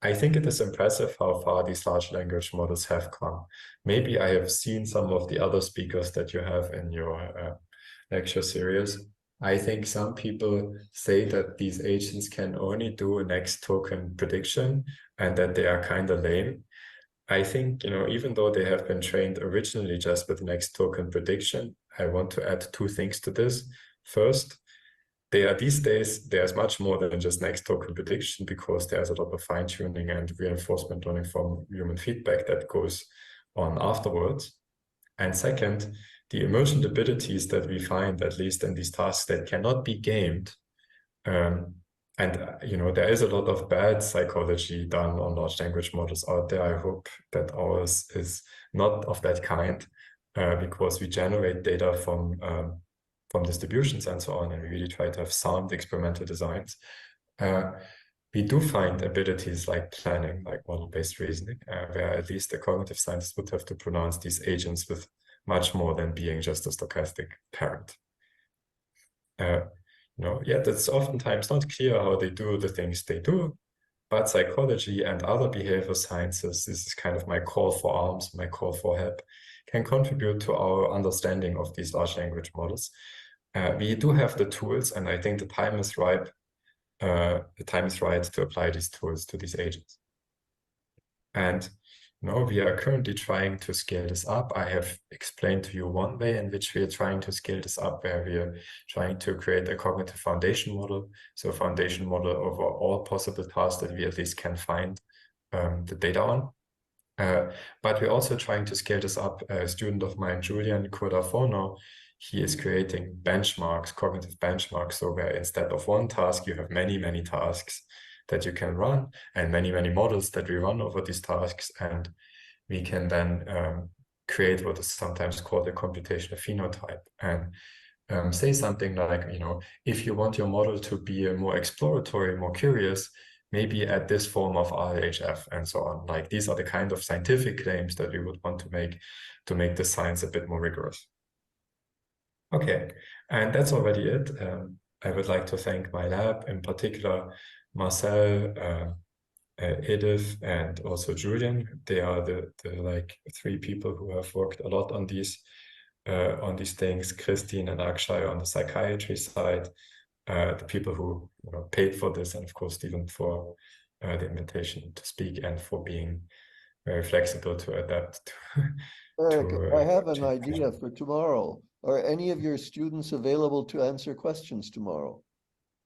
I think it is impressive how far these large language models have come. Maybe I have seen some of the other speakers that you have in your lecture series. I think some people say that these agents can only do a next token prediction and that they are kind of lame. I think, even though they have been trained originally just with next token prediction, I want to add two things to this. First, these days, there's much more than just next token prediction because there's a lot of fine-tuning and reinforcement learning from human feedback that goes on afterwards. And second, the emergent abilities that we find, at least in these tasks, that cannot be gamed. There is a lot of bad psychology done on large language models out there. I hope that ours is not of that kind because we generate data from distributions and so on, and we really try to have sound experimental designs. We do find abilities like planning, like model-based reasoning, where at least the cognitive scientists would have to pronounce these agents with much more than being just a stochastic parent. Yet it's oftentimes not clear how they do the things they do, but psychology and other behavioral sciences, this is kind of my call for arms, my call for help, can contribute to our understanding of these large language models. We do have the tools, and I think the time is ripe. The time is right to apply these tools to these agents. And we are currently trying to scale this up. I have explained to you one way in which we are trying to scale this up, where we are trying to create a cognitive foundation model. So a foundation model over all possible tasks that we at least can find the data on. But we're also trying to scale this up. A student of mine, Julian Cordafono, he is creating benchmarks, cognitive benchmarks. So where instead of one task, you have many, many tasks that you can run and many, many models that we run over these tasks. And we can then create what is sometimes called a computational phenotype and say something like, if you want your model to be more exploratory, more curious, maybe add this form of RLHF and so on. Like these are the kind of scientific claims that we would want to make the science a bit more rigorous. Okay, and that's already it. I would like to thank my lab, in particular, Marcel, Edith, and also Julian. They are the like three people who have worked a lot on these things. Christine and Akshay on the psychiatry side, the people who paid for this, and of course Stephen for the invitation to speak and for being very flexible to adapt. Eric, I have an idea for tomorrow. Are any of your students available to answer questions tomorrow?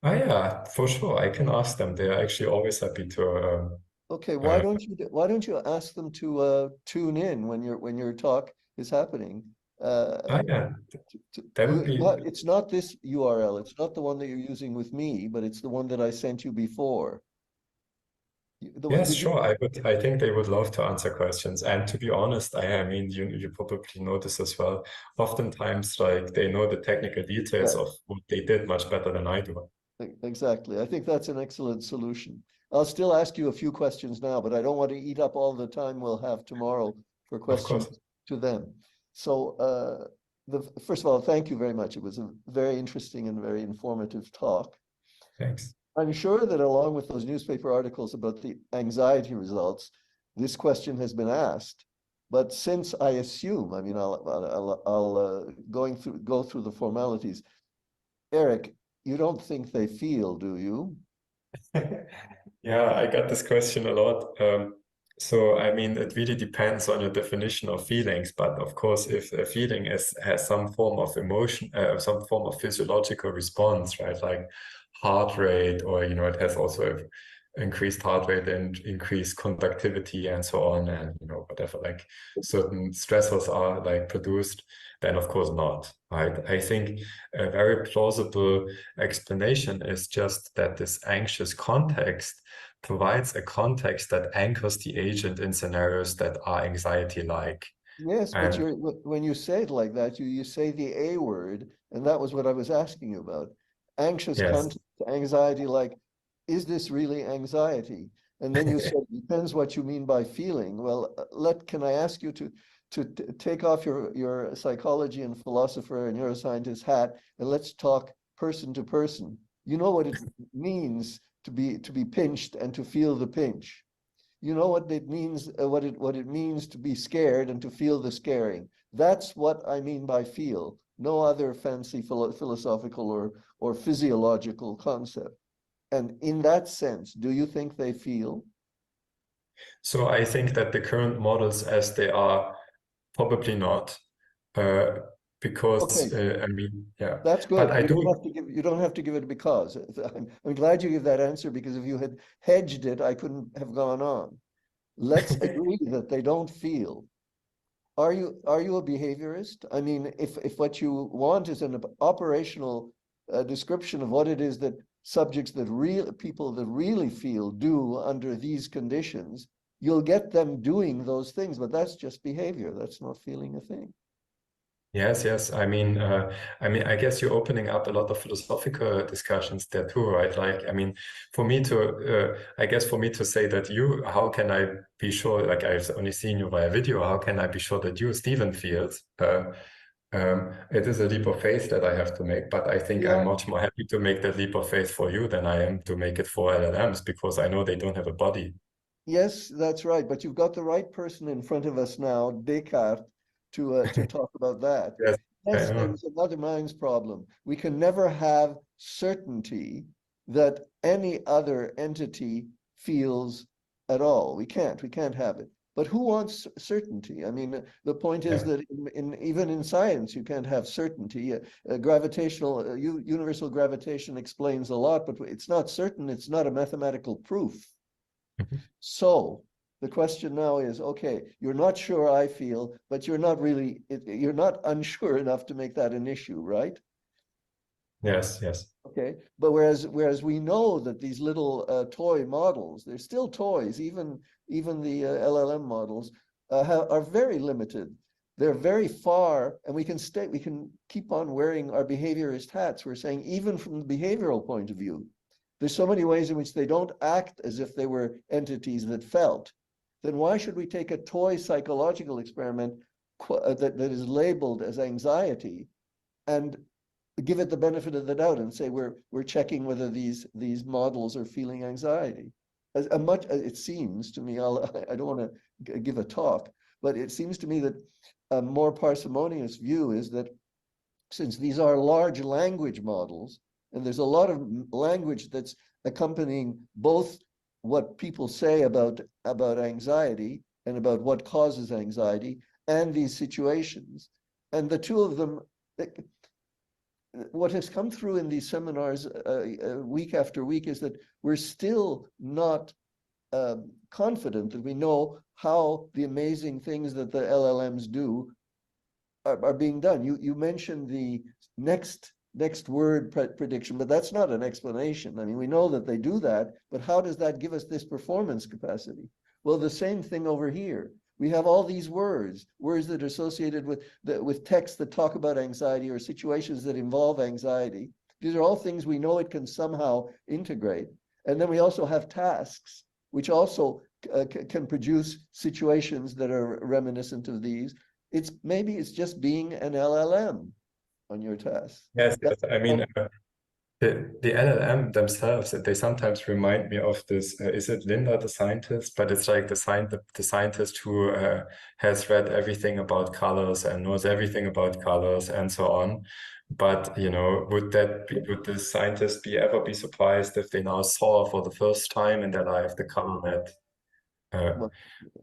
Oh yeah, for sure. I can ask them. They are actually always happy to. Okay, why don't you ask them to tune in when your talk is happening? Yeah, that would be. It's not this URL. It's not the one that you're using with me, but it's the one that I sent you before. Yes, sure. I think they would love to answer questions. And to be honest, I mean, you probably know this as well. Oftentimes, like they know the technical details of what they did much better than I do. Exactly. I think that's an excellent solution. I'll still ask you a few questions now, but I don't want to eat up all the time we'll have tomorrow for questions to them. So first of all, thank you very much. It was a very interesting and very informative talk. Thanks. I'm sure that along with those newspaper articles about the anxiety results, this question has been asked. But since I assume, I mean, I'll go through the formalities. Eric, you don't think they feel, do you? Yeah, I got this question a lot. So, I mean, it really depends on your definition of feelings. But of course, if a feeling has some form of emotion, some form of physiological response, right? Like heart rate, or, you know, it has also increased heart rate and increased conductivity and so on. And, you know, whatever, like certain stressors are like produced, then of course not, right? I think a very plausible explanation is just that this anxious context provides a context that anchors the agent in scenarios that are anxiety-like. Yes, but when you say it like that, you say the A word, and that was what I was asking you about. Anxious context, anxiety-like, is this really anxiety? And then you said, depends what you mean by feeling. Well, can I ask you to take off your psychology and philosopher and neuroscientist hat, and let's talk person to person. You know what it means to be pinched and to feel the pinch. You know what it means, what it means to be scared and to feel the scaring. That's what I mean by feel. No other fancy philosophical or physiological concept. And in that sense, do you think they feel? So I think that the current models as they are, probably not, because I mean, yeah. That's good. But You don't have to give it because. I'm glad you give that answer, because if you had hedged it, I couldn't have gone on. Let's agree that they don't feel. Are you a behaviorist? I mean, if what you want is an operational description of what it is that people that really feel do under these conditions, you'll get them doing those things, but that's just behavior. That's not feeling a thing. Yes. I mean, I guess you're opening up a lot of philosophical discussions there too, right? Like, I mean, for me to say that how can I be sure, like I've only seen you via video, how can I be sure that you, Stephen, feels? It is a leap of faith that I have to make, but I think I'm much more happy to make that leap of faith for you than I am to make it for LLMs, because I know they don't have a body. Yes, that's right. But you've got the right person in front of us now, Descartes, to talk about that. Yes, there's another mind's problem. We can never have certainty that any other entity feels at all. We can't have it. But who wants certainty? I mean, the point is that even in science, you can't have certainty. Universal gravitation explains a lot, but it's not certain. It's not a mathematical proof. So the question now is, okay, you're not sure I feel, but you're not unsure enough to make that an issue, right? Yes. Okay, but whereas we know that these little toy models, they're still toys, even the LLM models are very limited. They're very far, and we can keep on wearing our behaviorist hats. We're saying, even from the behavioral point of view, there's so many ways in which they don't act as if they were entities that felt. Then why should we take a toy psychological experiment that is labeled as anxiety and give it the benefit of the doubt and say we're checking whether these models are feeling anxiety? It seems to me, I don't want to give a talk, but it seems to me that a more parsimonious view is that since these are large language models, and there's a lot of language that's accompanying both what people say about anxiety and about what causes anxiety and these situations, and the two of them, what has come through in these seminars week after week is that we're still not confident that we know how the amazing things that the LLMs do are being done. You mentioned the next next word prediction, but that's not an explanation. I mean, we know that they do that, but how does that give us this performance capacity? Well, the same thing over here. We have all these words that are associated with texts that talk about anxiety or situations that involve anxiety. These are all things we know it can somehow integrate. And then we also have tasks, which also can produce situations that are reminiscent of these. Maybe it's just being an LLM on your task. Yes, I mean, the LLM themselves, they sometimes remind me of this, is it Linda the scientist? But it's like the scientist who has read everything about colors and knows everything about colors and so on. But, you know, would the scientist ever be surprised if they now saw for the first time in their life the color red?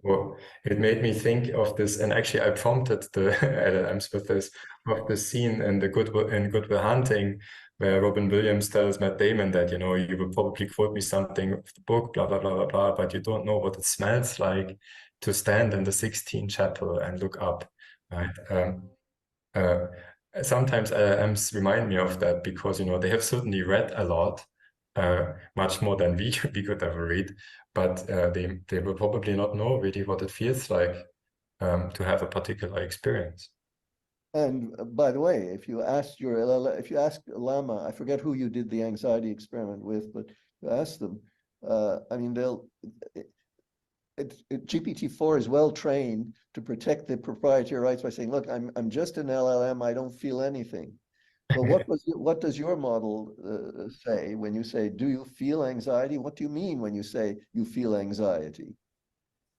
Well, it made me think of this, and actually I prompted the LLMs with this, of the scene in Good Will Hunting, where Robin Williams tells Matt Damon that, you know, you will probably quote me something of the book, blah, blah, blah, blah, blah, but you don't know what it smells like to stand in the Sistine Chapel and look up, right? Sometimes LLMs remind me of that because, you know, they have certainly read a lot, much more than we could ever read, but they will probably not know really what it feels like to have a particular experience. And by the way, if you ask Llama, I forget who you did the anxiety experiment with, but you ask them, I mean, GPT-4 is well trained to protect the proprietary rights by saying, look, I'm just an LLM, I don't feel anything. But what does your model say when you say, do you feel anxiety? What do you mean when you say you feel anxiety?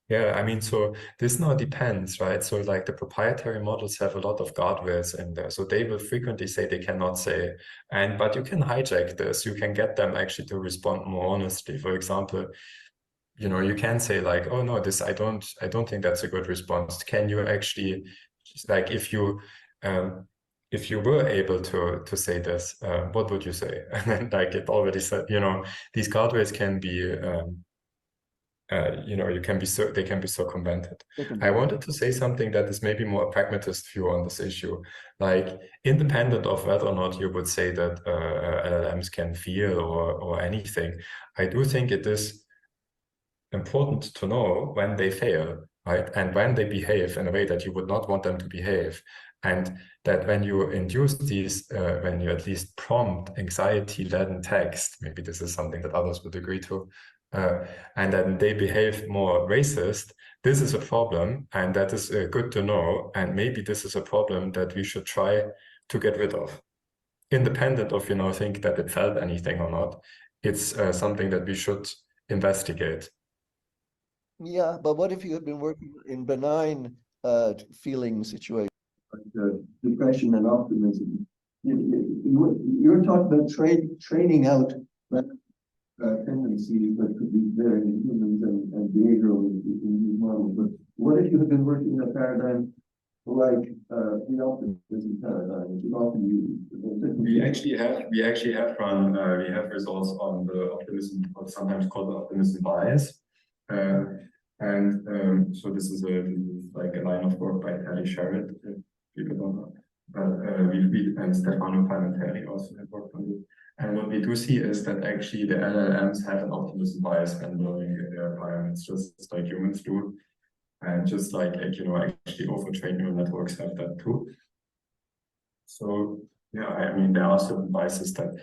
Yeah, I mean, so this now depends, right? So like the proprietary models have a lot of guardrails in there. So they will frequently say they cannot say, but you can hijack this. You can get them actually to respond more honestly. For example, you know, you can say like, oh no, I don't think that's a good response. Can you actually, like, if you were able to say this, what would you say? And then, like it already said, you know, these guardrails can be, you know, they can be circumvented. I wanted to say something that is maybe more a pragmatist view on this issue, like independent of whether or not you would say that LLMs can feel or anything. I do think it is important to know when they fail, right? And when they behave in a way that you would not want them to behave. And that when you induce these, when you at least prompt anxiety-laden text, maybe this is something that others would agree to, and then they behave more racist, this is a problem, and that is good to know. And maybe this is a problem that we should try to get rid of. Independent of, you know, think that it felt anything or not, it's something that we should investigate. Yeah, but what if you had been working in benign feeling situations, like depression and optimism? You're talking about training out tendencies that could be there in humans and behavioral in these models. But what if you had been working in a paradigm like the optimism paradigm, which is often used? We actually have run we have results on the optimism, what's sometimes called the optimism bias. So this is like a line of work by Terry Sherritt, if people don't know. But we and Stefano Palminteri also have worked on it. And what we do see is that actually the LLMs have an optimism bias when learning in their environments, just like humans do. And just like you know, actually overtrained neural networks have that too. So yeah, I mean, there are certain biases that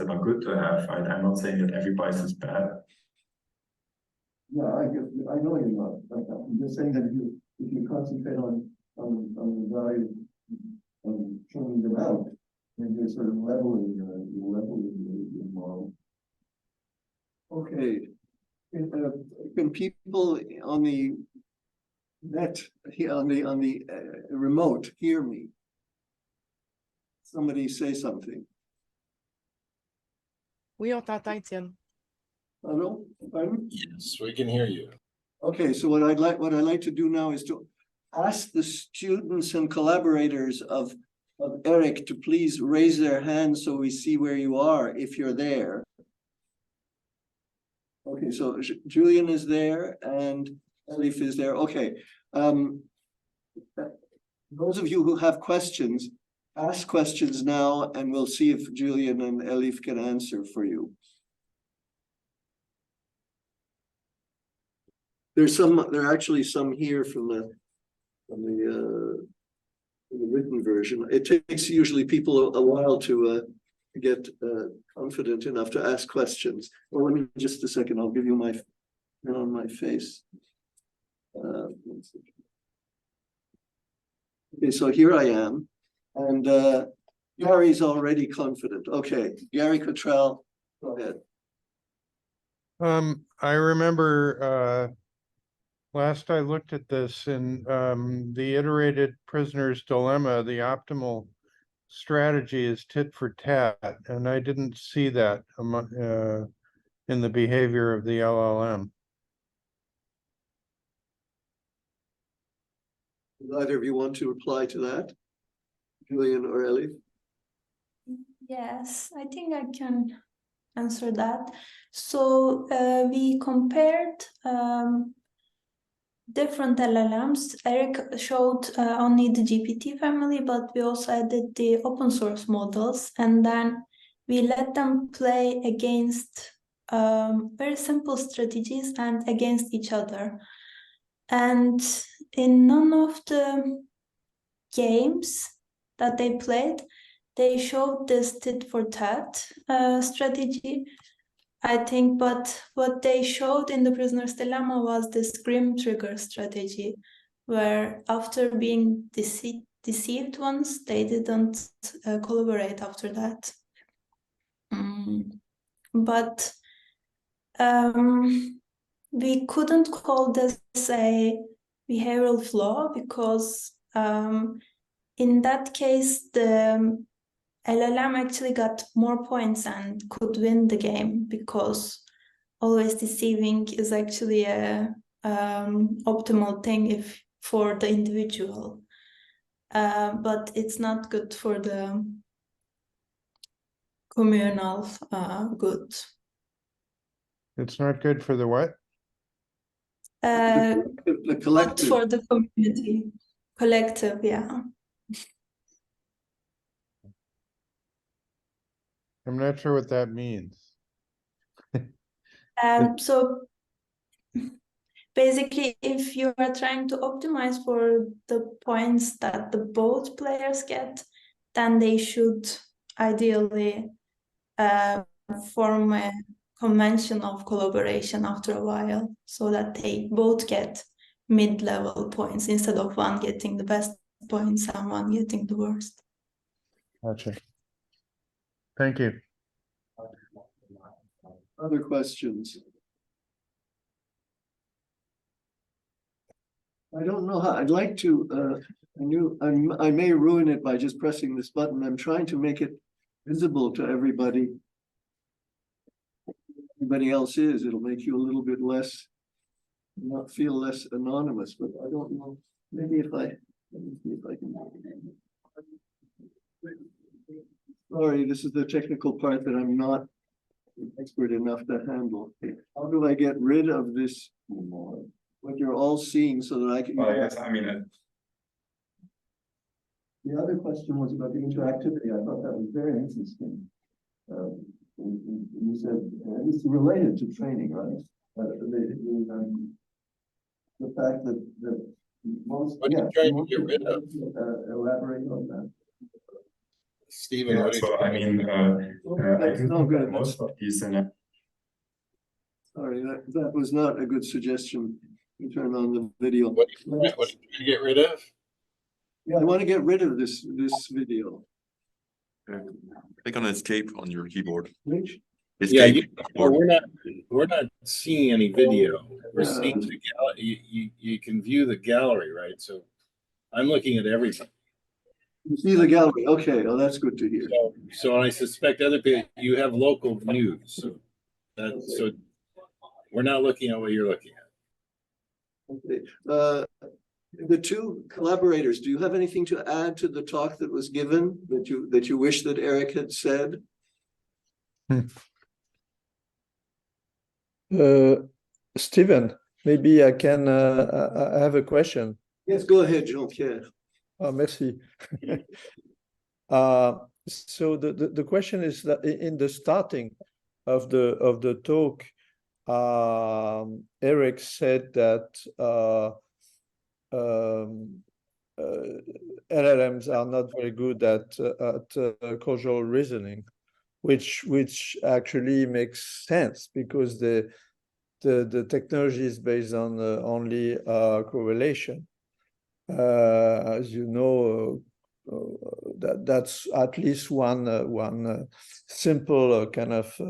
are good to have, right? I'm not saying that every bias is bad. Yeah, I know you're not. I'm just saying that if you concentrate on the value and tuning them out, then you're sort of leveling your model. Okay. Can people on the net, on the remote, hear me? Somebody say something. Oui, on t'entend, Étienne. Hello? Pardon? Yes, we can hear you. Okay, so what I'd like to do now is to ask the students and collaborators of Eric to please raise their hands so we see where you are, if you're there. Okay, so Julian is there and Elif is there. Okay. Those of you who have questions, ask questions now, and we'll see if Julian and Elif can answer for you. There are actually some here from the written version. It takes usually people a while to get confident enough to ask questions. Well, let me just a second. I'll give you my on my face. Okay, so here I am, and Gary's already confident. Okay, Gary Cottrell, go ahead. I remember last I looked at this in the iterated prisoner's dilemma, the optimal strategy is tit for tat, and I didn't see that in the behavior of the LLM. Either of you want to reply to that, Julian or Elif? Yes, I think I can answer that. So we compared different LLMs. Eric showed only the GPT family, but we also added the open source models, and then we let them play against very simple strategies and against each other. And in none of the games that they played, they showed this tit for tat strategy, I think, but what they showed in the prisoner's dilemma was this grim trigger strategy, where after being deceived once, they didn't collaborate after that. But we couldn't call this a behavioral flaw because in that case, the LLM actually got more points and could win the game, because always deceiving is actually a optimal thing for the individual, but it's not good for the communal good. It's not good for the what? The collective. For the community, collective, yeah. I'm not sure what that means. So basically, if you are trying to optimize for the points that the both players get, then they should ideally form a convention of collaboration after a while, so that they both get mid-level points instead of one getting the best points and one getting the worst. Gotcha. Thank you. Other questions? I don't know how. I'd like to. I may ruin it by just pressing this button. I'm trying to make it visible to everybody. Everybody else is. It'll make you a little bit less, not feel less anonymous. But I don't know. Maybe if I. Let me see if I can. Sorry, this is the technical part that I'm not expert enough to handle. How do I get rid of this, what you're all seeing, so that I can? Yes, I mean, The other question was about the interactivity. I thought that was very interesting. You said it's related to training, right? The fact that most. What are you trying to get rid of? Elaborate on that. Stephen, yeah, what so I mean, I do think that most of these Sorry, that was not a good suggestion. You turn on the video. What are you trying to get rid of? Yeah, I want to get rid of this video. Click on escape on your keyboard. Which? Yeah, Escape. we're not seeing any video. We're Yeah. seeing the gallery. You can view the gallery, right? So I'm looking at everything. You see the gallery. Okay, oh, that's good to hear. So I suspect other people, you have local views. So we're not looking at what you're looking at. Okay. The two collaborators, do you have anything to add to the talk that was given that you wish that Eric had said? Stephen, maybe I can. I have a question. Yes, go ahead, Jean-Pierre. Oh, merci. So the question is that in the starting of the talk, Eric said that LLMs are not very good at causal reasoning, which actually makes sense because the technology is based on only correlation. As you know, that's at least one simple kind of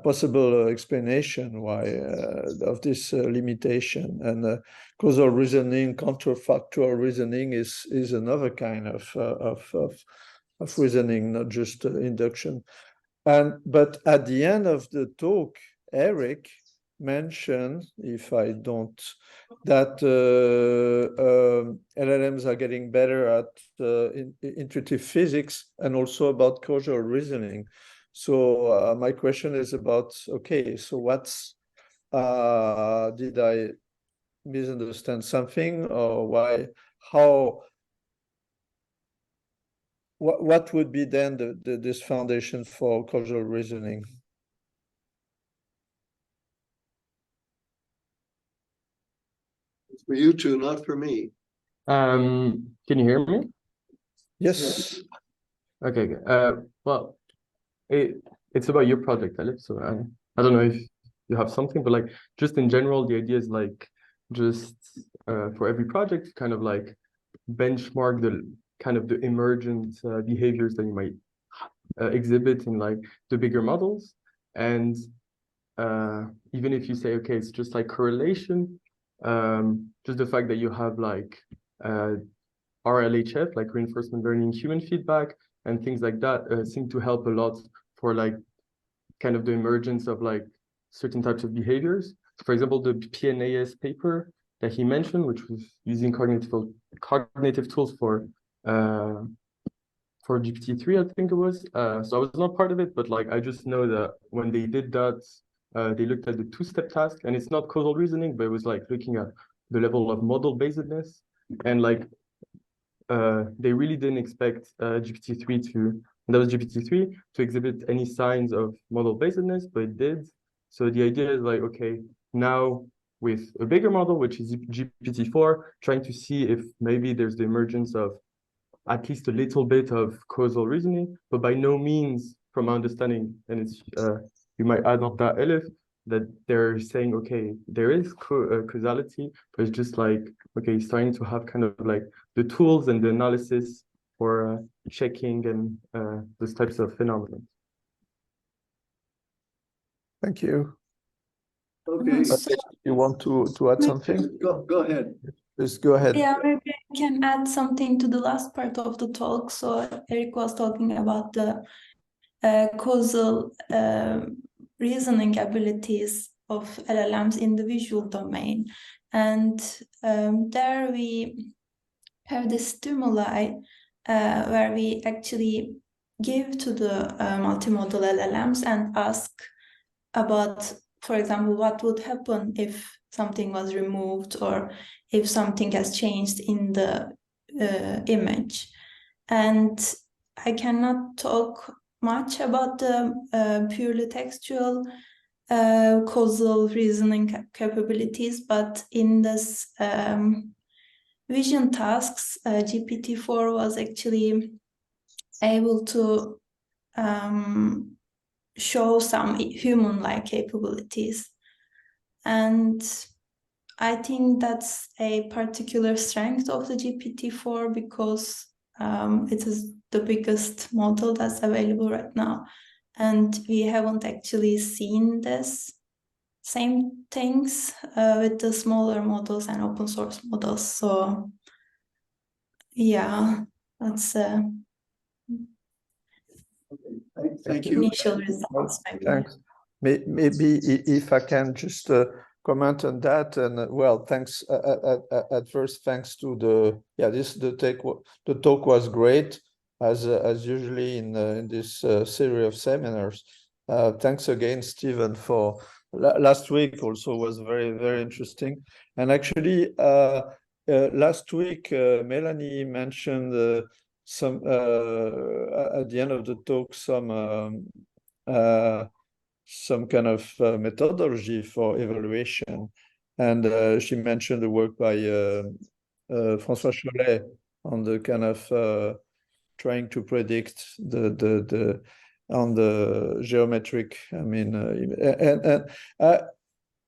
possible explanation why of this limitation. And causal reasoning, counterfactual reasoning is another kind of reasoning, not just induction. But at the end of the talk, Eric mentioned, if I don't, that LLMs are getting better at intuitive physics and also about causal reasoning. So my question is about, okay, so what's, did I misunderstand something, or why, how, what would be then this foundation for causal reasoning? It's for you two, not for me. Can you hear me? Yes. Okay. Well, it's about your project, Alif. So I don't know if you have something, but like just in general, the idea is like just for every project, kind of like benchmark the kind of the emergent behaviors that you might exhibit in like the bigger models. And even if you say, okay, it's just like correlation, just the fact that you have like RLHF, like reinforcement learning, human feedback, and things like that seem to help a lot for like kind of the emergence of like certain types of behaviors. For example, the PNAS paper that he mentioned, which was using cognitive tools for GPT-3, I think it was. So I was not part of it, but like I just know that when they did that, they looked at the two-step task, and it's not causal reasoning, but it was like looking at the level of model basedness, and like they really didn't expect GPT-3 to exhibit any signs of model basedness, but it did. So the idea is like, okay, now with a bigger model, which is GPT-4, trying to see if maybe there's the emergence of at least a little bit of causal reasoning, but by no means, from my understanding, and it's you might add on that, Elif, that they're saying, okay, there is causality, but it's just like, okay, starting to have kind of like the tools and the analysis for checking and those types of phenomena. Thank you. Okay. You want to add something? Go ahead. Please go ahead. Yeah, maybe I can add something to the last part of the talk. So Eric was talking about the causal reasoning abilities of LLMs in the visual domain. And there we have the stimuli where we actually give to the multimodal LLMs and ask about, for example, what would happen if something was removed or if something has changed in the image. And I cannot talk much about the purely textual causal reasoning capabilities, but in this vision tasks, GPT-4 was actually able to show some human-like capabilities. And I think that's a particular strength of the GPT-4 because it is the biggest model that's available right now. And we haven't actually seen this same things with the smaller models and open source models. So yeah, that's Thank you. initial results. Maybe. Thanks. Maybe if I can just comment on that, and well, thanks at first, thanks to the talk was great as usually in this series of seminars. Thanks again, Stephen, for last week also was very interesting. And actually last week Melanie mentioned at the end of the talk some kind of methodology for evaluation. And she mentioned the work by François Cholet on the kind of trying to predict on the geometric. I mean,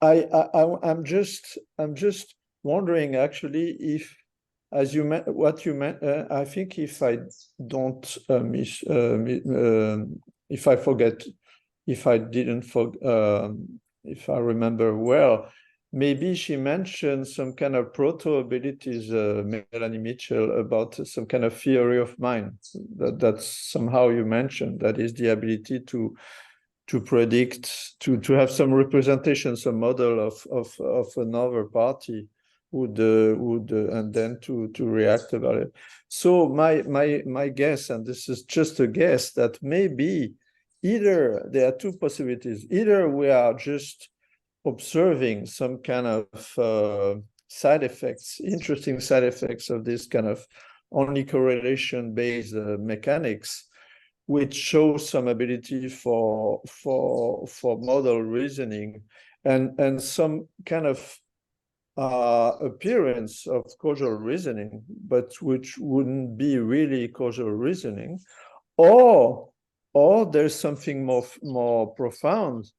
I'm just wondering actually if, as you meant, what you meant, I think if I don't if I forget, if I didn't if I remember well, maybe she mentioned some kind of proto-abilities, Melanie Mitchell, about some kind of theory of mind that somehow you mentioned, that is the ability to predict, to have some representation, some model of another party would and then to react about it. So my guess, and this is just a guess, that maybe either there are two possibilities: either we are just observing some kind of side effects, interesting side effects of this kind of only correlation-based mechanics, which shows some ability for model reasoning and some kind of appearance of causal reasoning, but which wouldn't be really causal reasoning, or there's something more profound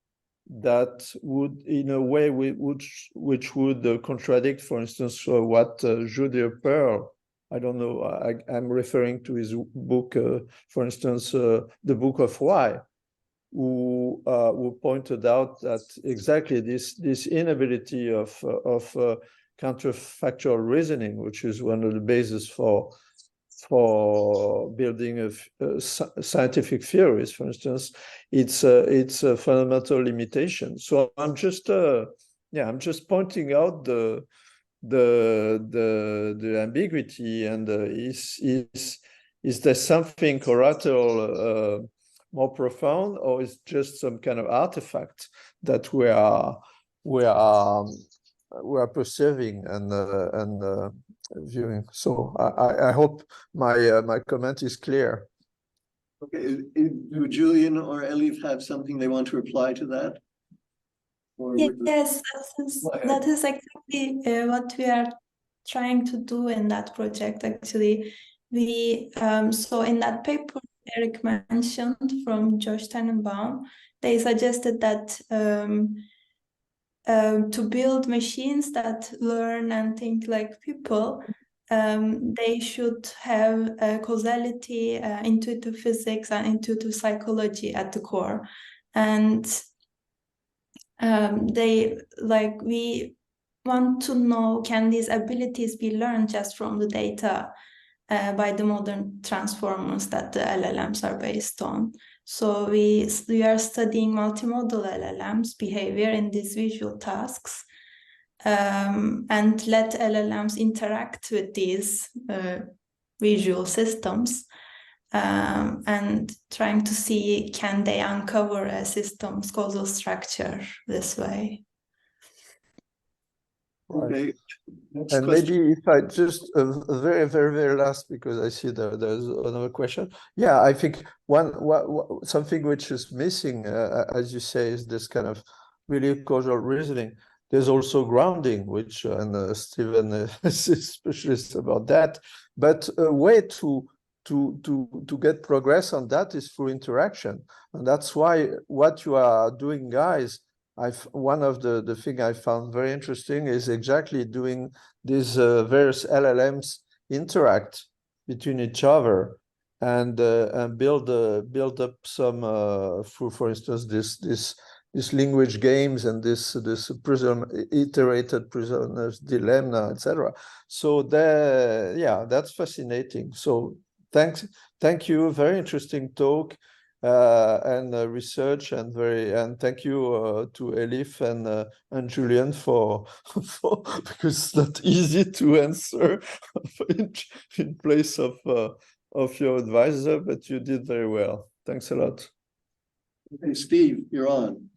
that would, in a way, which would contradict, for instance, what Julia Pearl, I don't know, I'm referring to his book, for instance, The Book of Why, who pointed out that exactly this inability of counterfactual reasoning, which is one of the bases for building of scientific theories, for instance, it's a fundamental limitation. So I'm just I'm just pointing out the ambiguity, and is there something collateral more profound, or is just some kind of artifact that we are perceiving and viewing? So I hope my comment is clear. Okay, do Julian or Elif have something they want to reply to that? Or Yes, that is exactly what we are trying to do in that project. Actually, we so in that paper Eric mentioned from Josh Tannenbaum, they suggested that to build machines that learn and think like people, they should have causality, intuitive physics, and intuitive psychology at the core. And we want to know, can these abilities be learned just from the data by the modern transformers that the LLMs are based on? So we are studying multimodal LLMs behavior in these visual tasks, and let LLMs interact with these visual systems, and trying to see, can they uncover a system's causal structure this way. okay. And maybe if I just a very, very, very last, because I see there's another question. Yeah, I think something which is missing, as you say, is this kind of really causal reasoning. There's also grounding, which and Stephen is a specialist about that. But a way to get progress on that is through interaction, and that's why what you are doing, guys. One of the thing I found very interesting is exactly doing these various LLMs interact between each other and build up some for instance this language games and this iterated prisoner's dilemma, etc. So that's fascinating. So thank you, very interesting talk. And research, and thank you to Elif and Julian for because it's not easy to answer in place of your advisor, but you did very well. Thanks a lot. Okay, Steve, you're on.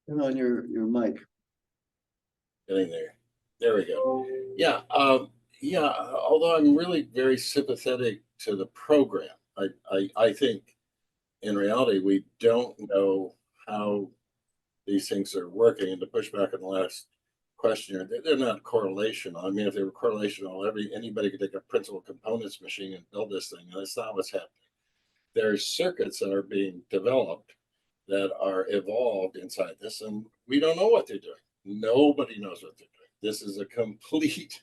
Turn on your mic. Getting there. There we go. Yeah. Yeah, although I'm really very sympathetic to the program, I think in reality, we don't know how these things are working. And to push back on the last question, they're not correlational. I mean, if they were correlational, anybody could take a principal components machine and build this thing, and that's not what's happening. There's circuits that are being developed that are evolved inside this, and we don't know what they're doing. Nobody knows what they're doing. This is a complete,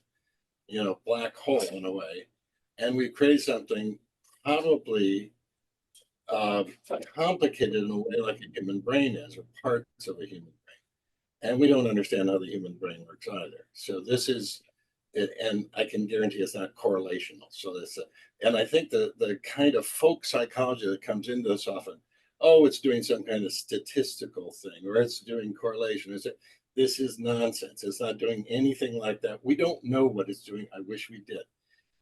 black hole in a way, and we create something probably complicated in a way like a human brain is, or parts of a human brain, and we don't understand how the human brain works either. So this is it, and I can guarantee it's not correlational. So that's and I think the kind of folk psychology that comes into this often, oh, it's doing some kind of statistical thing, or it's doing correlation. This is nonsense. It's not doing anything like that. We don't know what it's doing. I wish we did.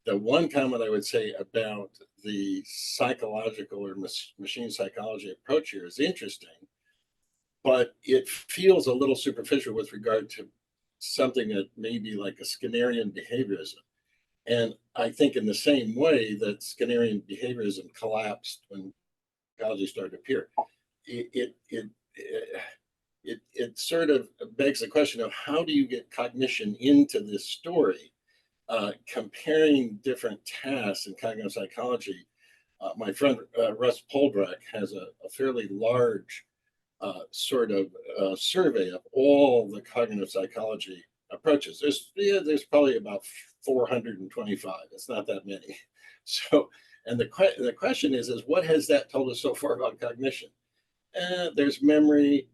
The one comment I would say about the psychological or machine psychology approach here is interesting, but it feels a little superficial with regard to something that may be like a Skinnerian behaviorism. And I think in the same way that Skinnerian behaviorism collapsed when psychology started to appear, it sort of begs the question of how do you get cognition into this story? Comparing different tasks in cognitive psychology, my friend Russ Poldrak has a fairly large sort of survey of all the cognitive psychology approaches. There's probably about 425. It's not that many. So, and the question is what has that told us so far about cognition? There's memory.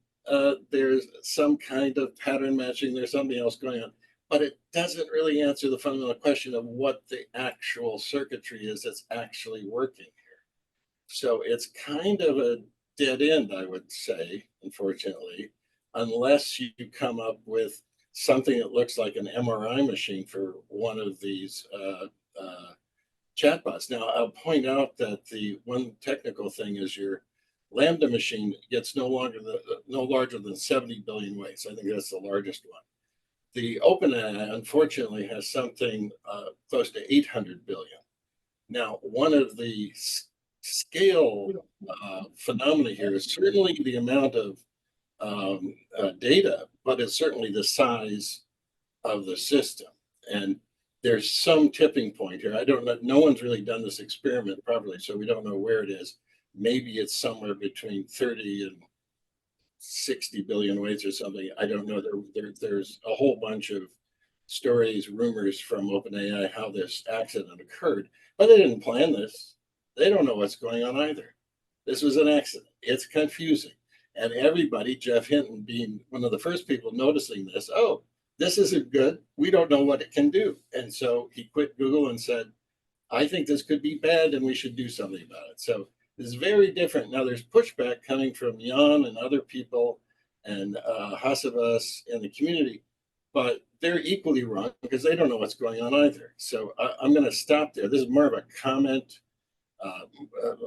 There's some kind of pattern matching. There's something else going on. But it doesn't really answer the fundamental question of what the actual circuitry is that's actually working here. So it's kind of a dead end, I would say, unfortunately, unless you come up with something that looks like an MRI machine for one of these chatbots. Now, I'll point out that the one technical thing is your Lambda machine gets no larger than 70 billion weights. I think that's the largest one. The OpenAI, unfortunately, has something close to 800 billion. Now, one of the scale phenomena here is certainly the amount of data, but it's certainly the size of the system. And there's some tipping point here. I don't know. No one's really done this experiment properly, so we don't know where it is. Maybe it's somewhere between 30 and 60 billion weights or something. I don't know. There's a whole bunch of stories, rumors from OpenAI how this accident occurred, but they didn't plan this. They don't know what's going on either. This was an accident. It's confusing. And everybody, Jeff Hinton being one of the first people noticing this, oh, this isn't good. We don't know what it can do. And so he quit Google and said, I think this could be bad and we should do something about it. So is very different. Now there's pushback coming from Jan and other people and Hasavas in the community, but they're equally wrong because they don't know what's going on either. So I'm going to stop there. This is more of a comment,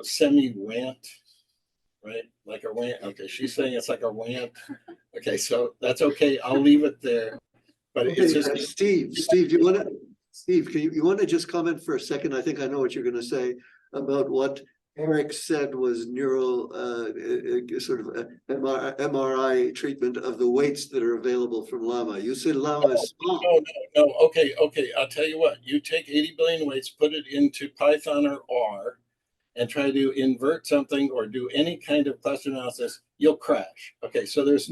semi-rant, right? Like a rant. Okay, she's saying it's like a rant. Okay, so that's okay. I'll leave it there. But okay, it's just Steve, you want to? Steve, you want to just comment for a second? I think I know what you're going to say about what Eric said was neural sort of MRI treatment of the weights that are available from Llama. You said Llama is small. No. Okay. I'll tell you what. You take 80 billion weights, put it into Python or R, and try to invert something or do any kind of cluster analysis, you'll crash. Okay, so there's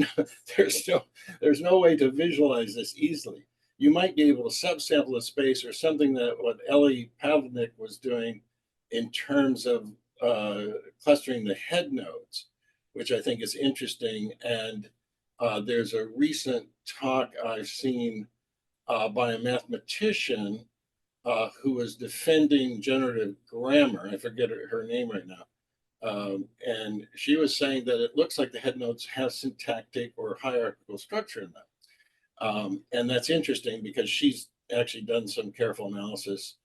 no way to visualize this easily. You might be able to subsample the space or something that what Ellie Pavlik was doing in terms of clustering the head nodes, which I think is interesting. And there's a recent talk I've seen by a mathematician who was defending generative grammar. I forget her name right now. And she was saying that it looks like the head nodes have syntactic or hierarchical structure in them. And that's interesting because she's actually done some careful analysis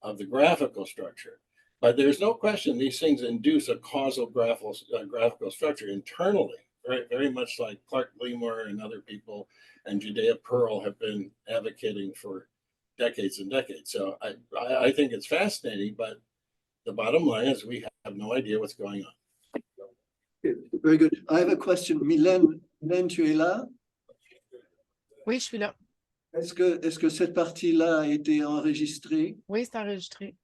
of the graphical structure. But there's no question these things induce a causal graphical structure internally, right? Very much like Clark Gleamore and other people and Judea Pearl have been advocating for decades and decades. So I think it's fascinating, but the bottom line is we have no idea what's going on. Okay, very good. I have a question. Mylène, tu es là? Oui, je suis là. Est-ce que cette partie-là a été enregistrée? Oui, c'est enregistré.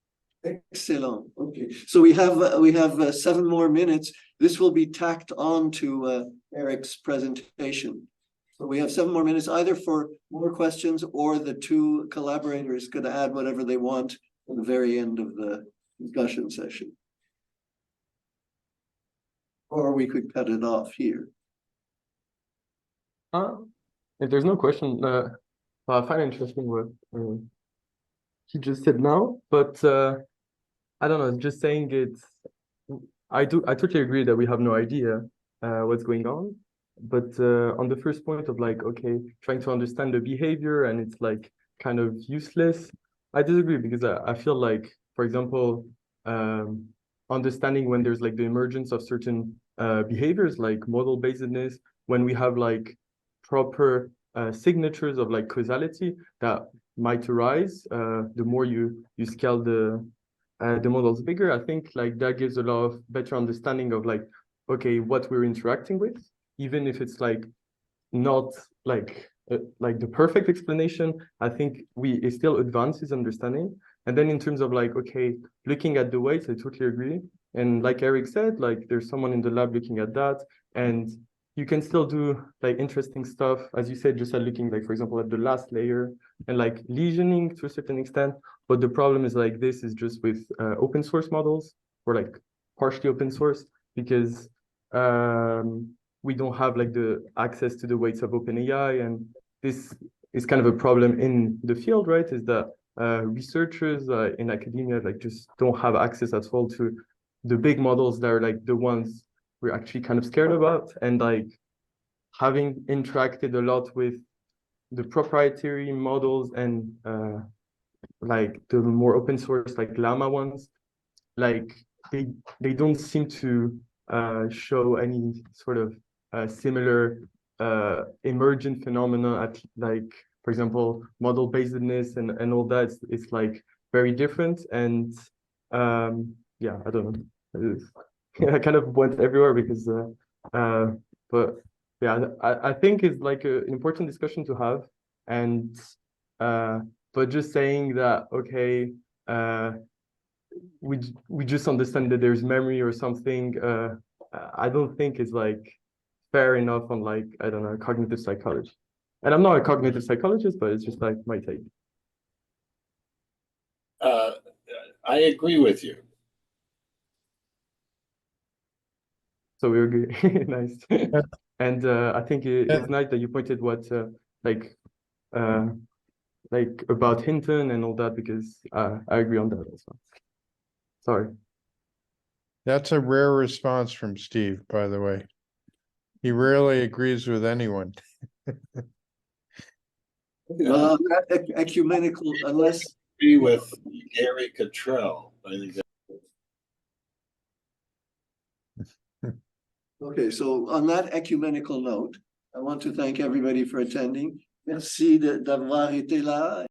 Excellent. Okay. So we have 7 more minutes. This will be tacked on to Eric's presentation. So we have 7 more minutes either for more questions or the 2 collaborators could add whatever they want at the very end of the discussion session. Or we could cut it off here. If there's no question, I find interesting what he just said now, but I don't know, just saying it's, I totally agree that we have no idea what's going on, but on the first point of like, okay, trying to understand the behavior and it's like kind of useless, I disagree because I feel like, for example, understanding when there's like the emergence of certain behaviors like model basedness, when we have like proper signatures of like causality that might arise, the more you scale the models bigger, I think like that gives a lot of better understanding of like, okay, what we're interacting with, even if it's like not like the perfect explanation, I think it still advances understanding. And then in terms of like, okay, looking at the weights, I totally agree. And like Eric said, like there's someone in the lab looking at that, and you can still do like interesting stuff, as you said, just at looking like, for example, at the last layer and like lesioning to a certain extent. But the problem is like this is just with open source models or like partially open source, because we don't have like the access to the weights of OpenAI. And this is kind of a problem in the field, right? Is that researchers in academia like just don't have access at all to the big models that are like the ones we're actually kind of scared about. And like having interacted a lot with the proprietary models and like the more open source like Llama ones, like they don't seem to show any sort of similar emergent phenomena at like, for example, model basedness and all that. It's like very different. And yeah, I don't know. I kind of went everywhere because but yeah, I think it's like an important discussion to have. And but just saying that, okay, we just understand that there's memory or something, I don't think is like fair enough on like, I don't know, cognitive psychology. And I'm not a cognitive psychologist, but it's just like my take. I agree with you. So we agree. Nice. And I think it's nice that you pointed what like about Hinton and all that, because I agree on that also. Sorry. That's a rare response from Steve, by the way. He rarely agrees with anyone. Ecumenical, unless Agree with Gary Cottrell. I think that. Okay, so on that ecumenical note, I want to thank everybody for attending. Merci d'avoir été là.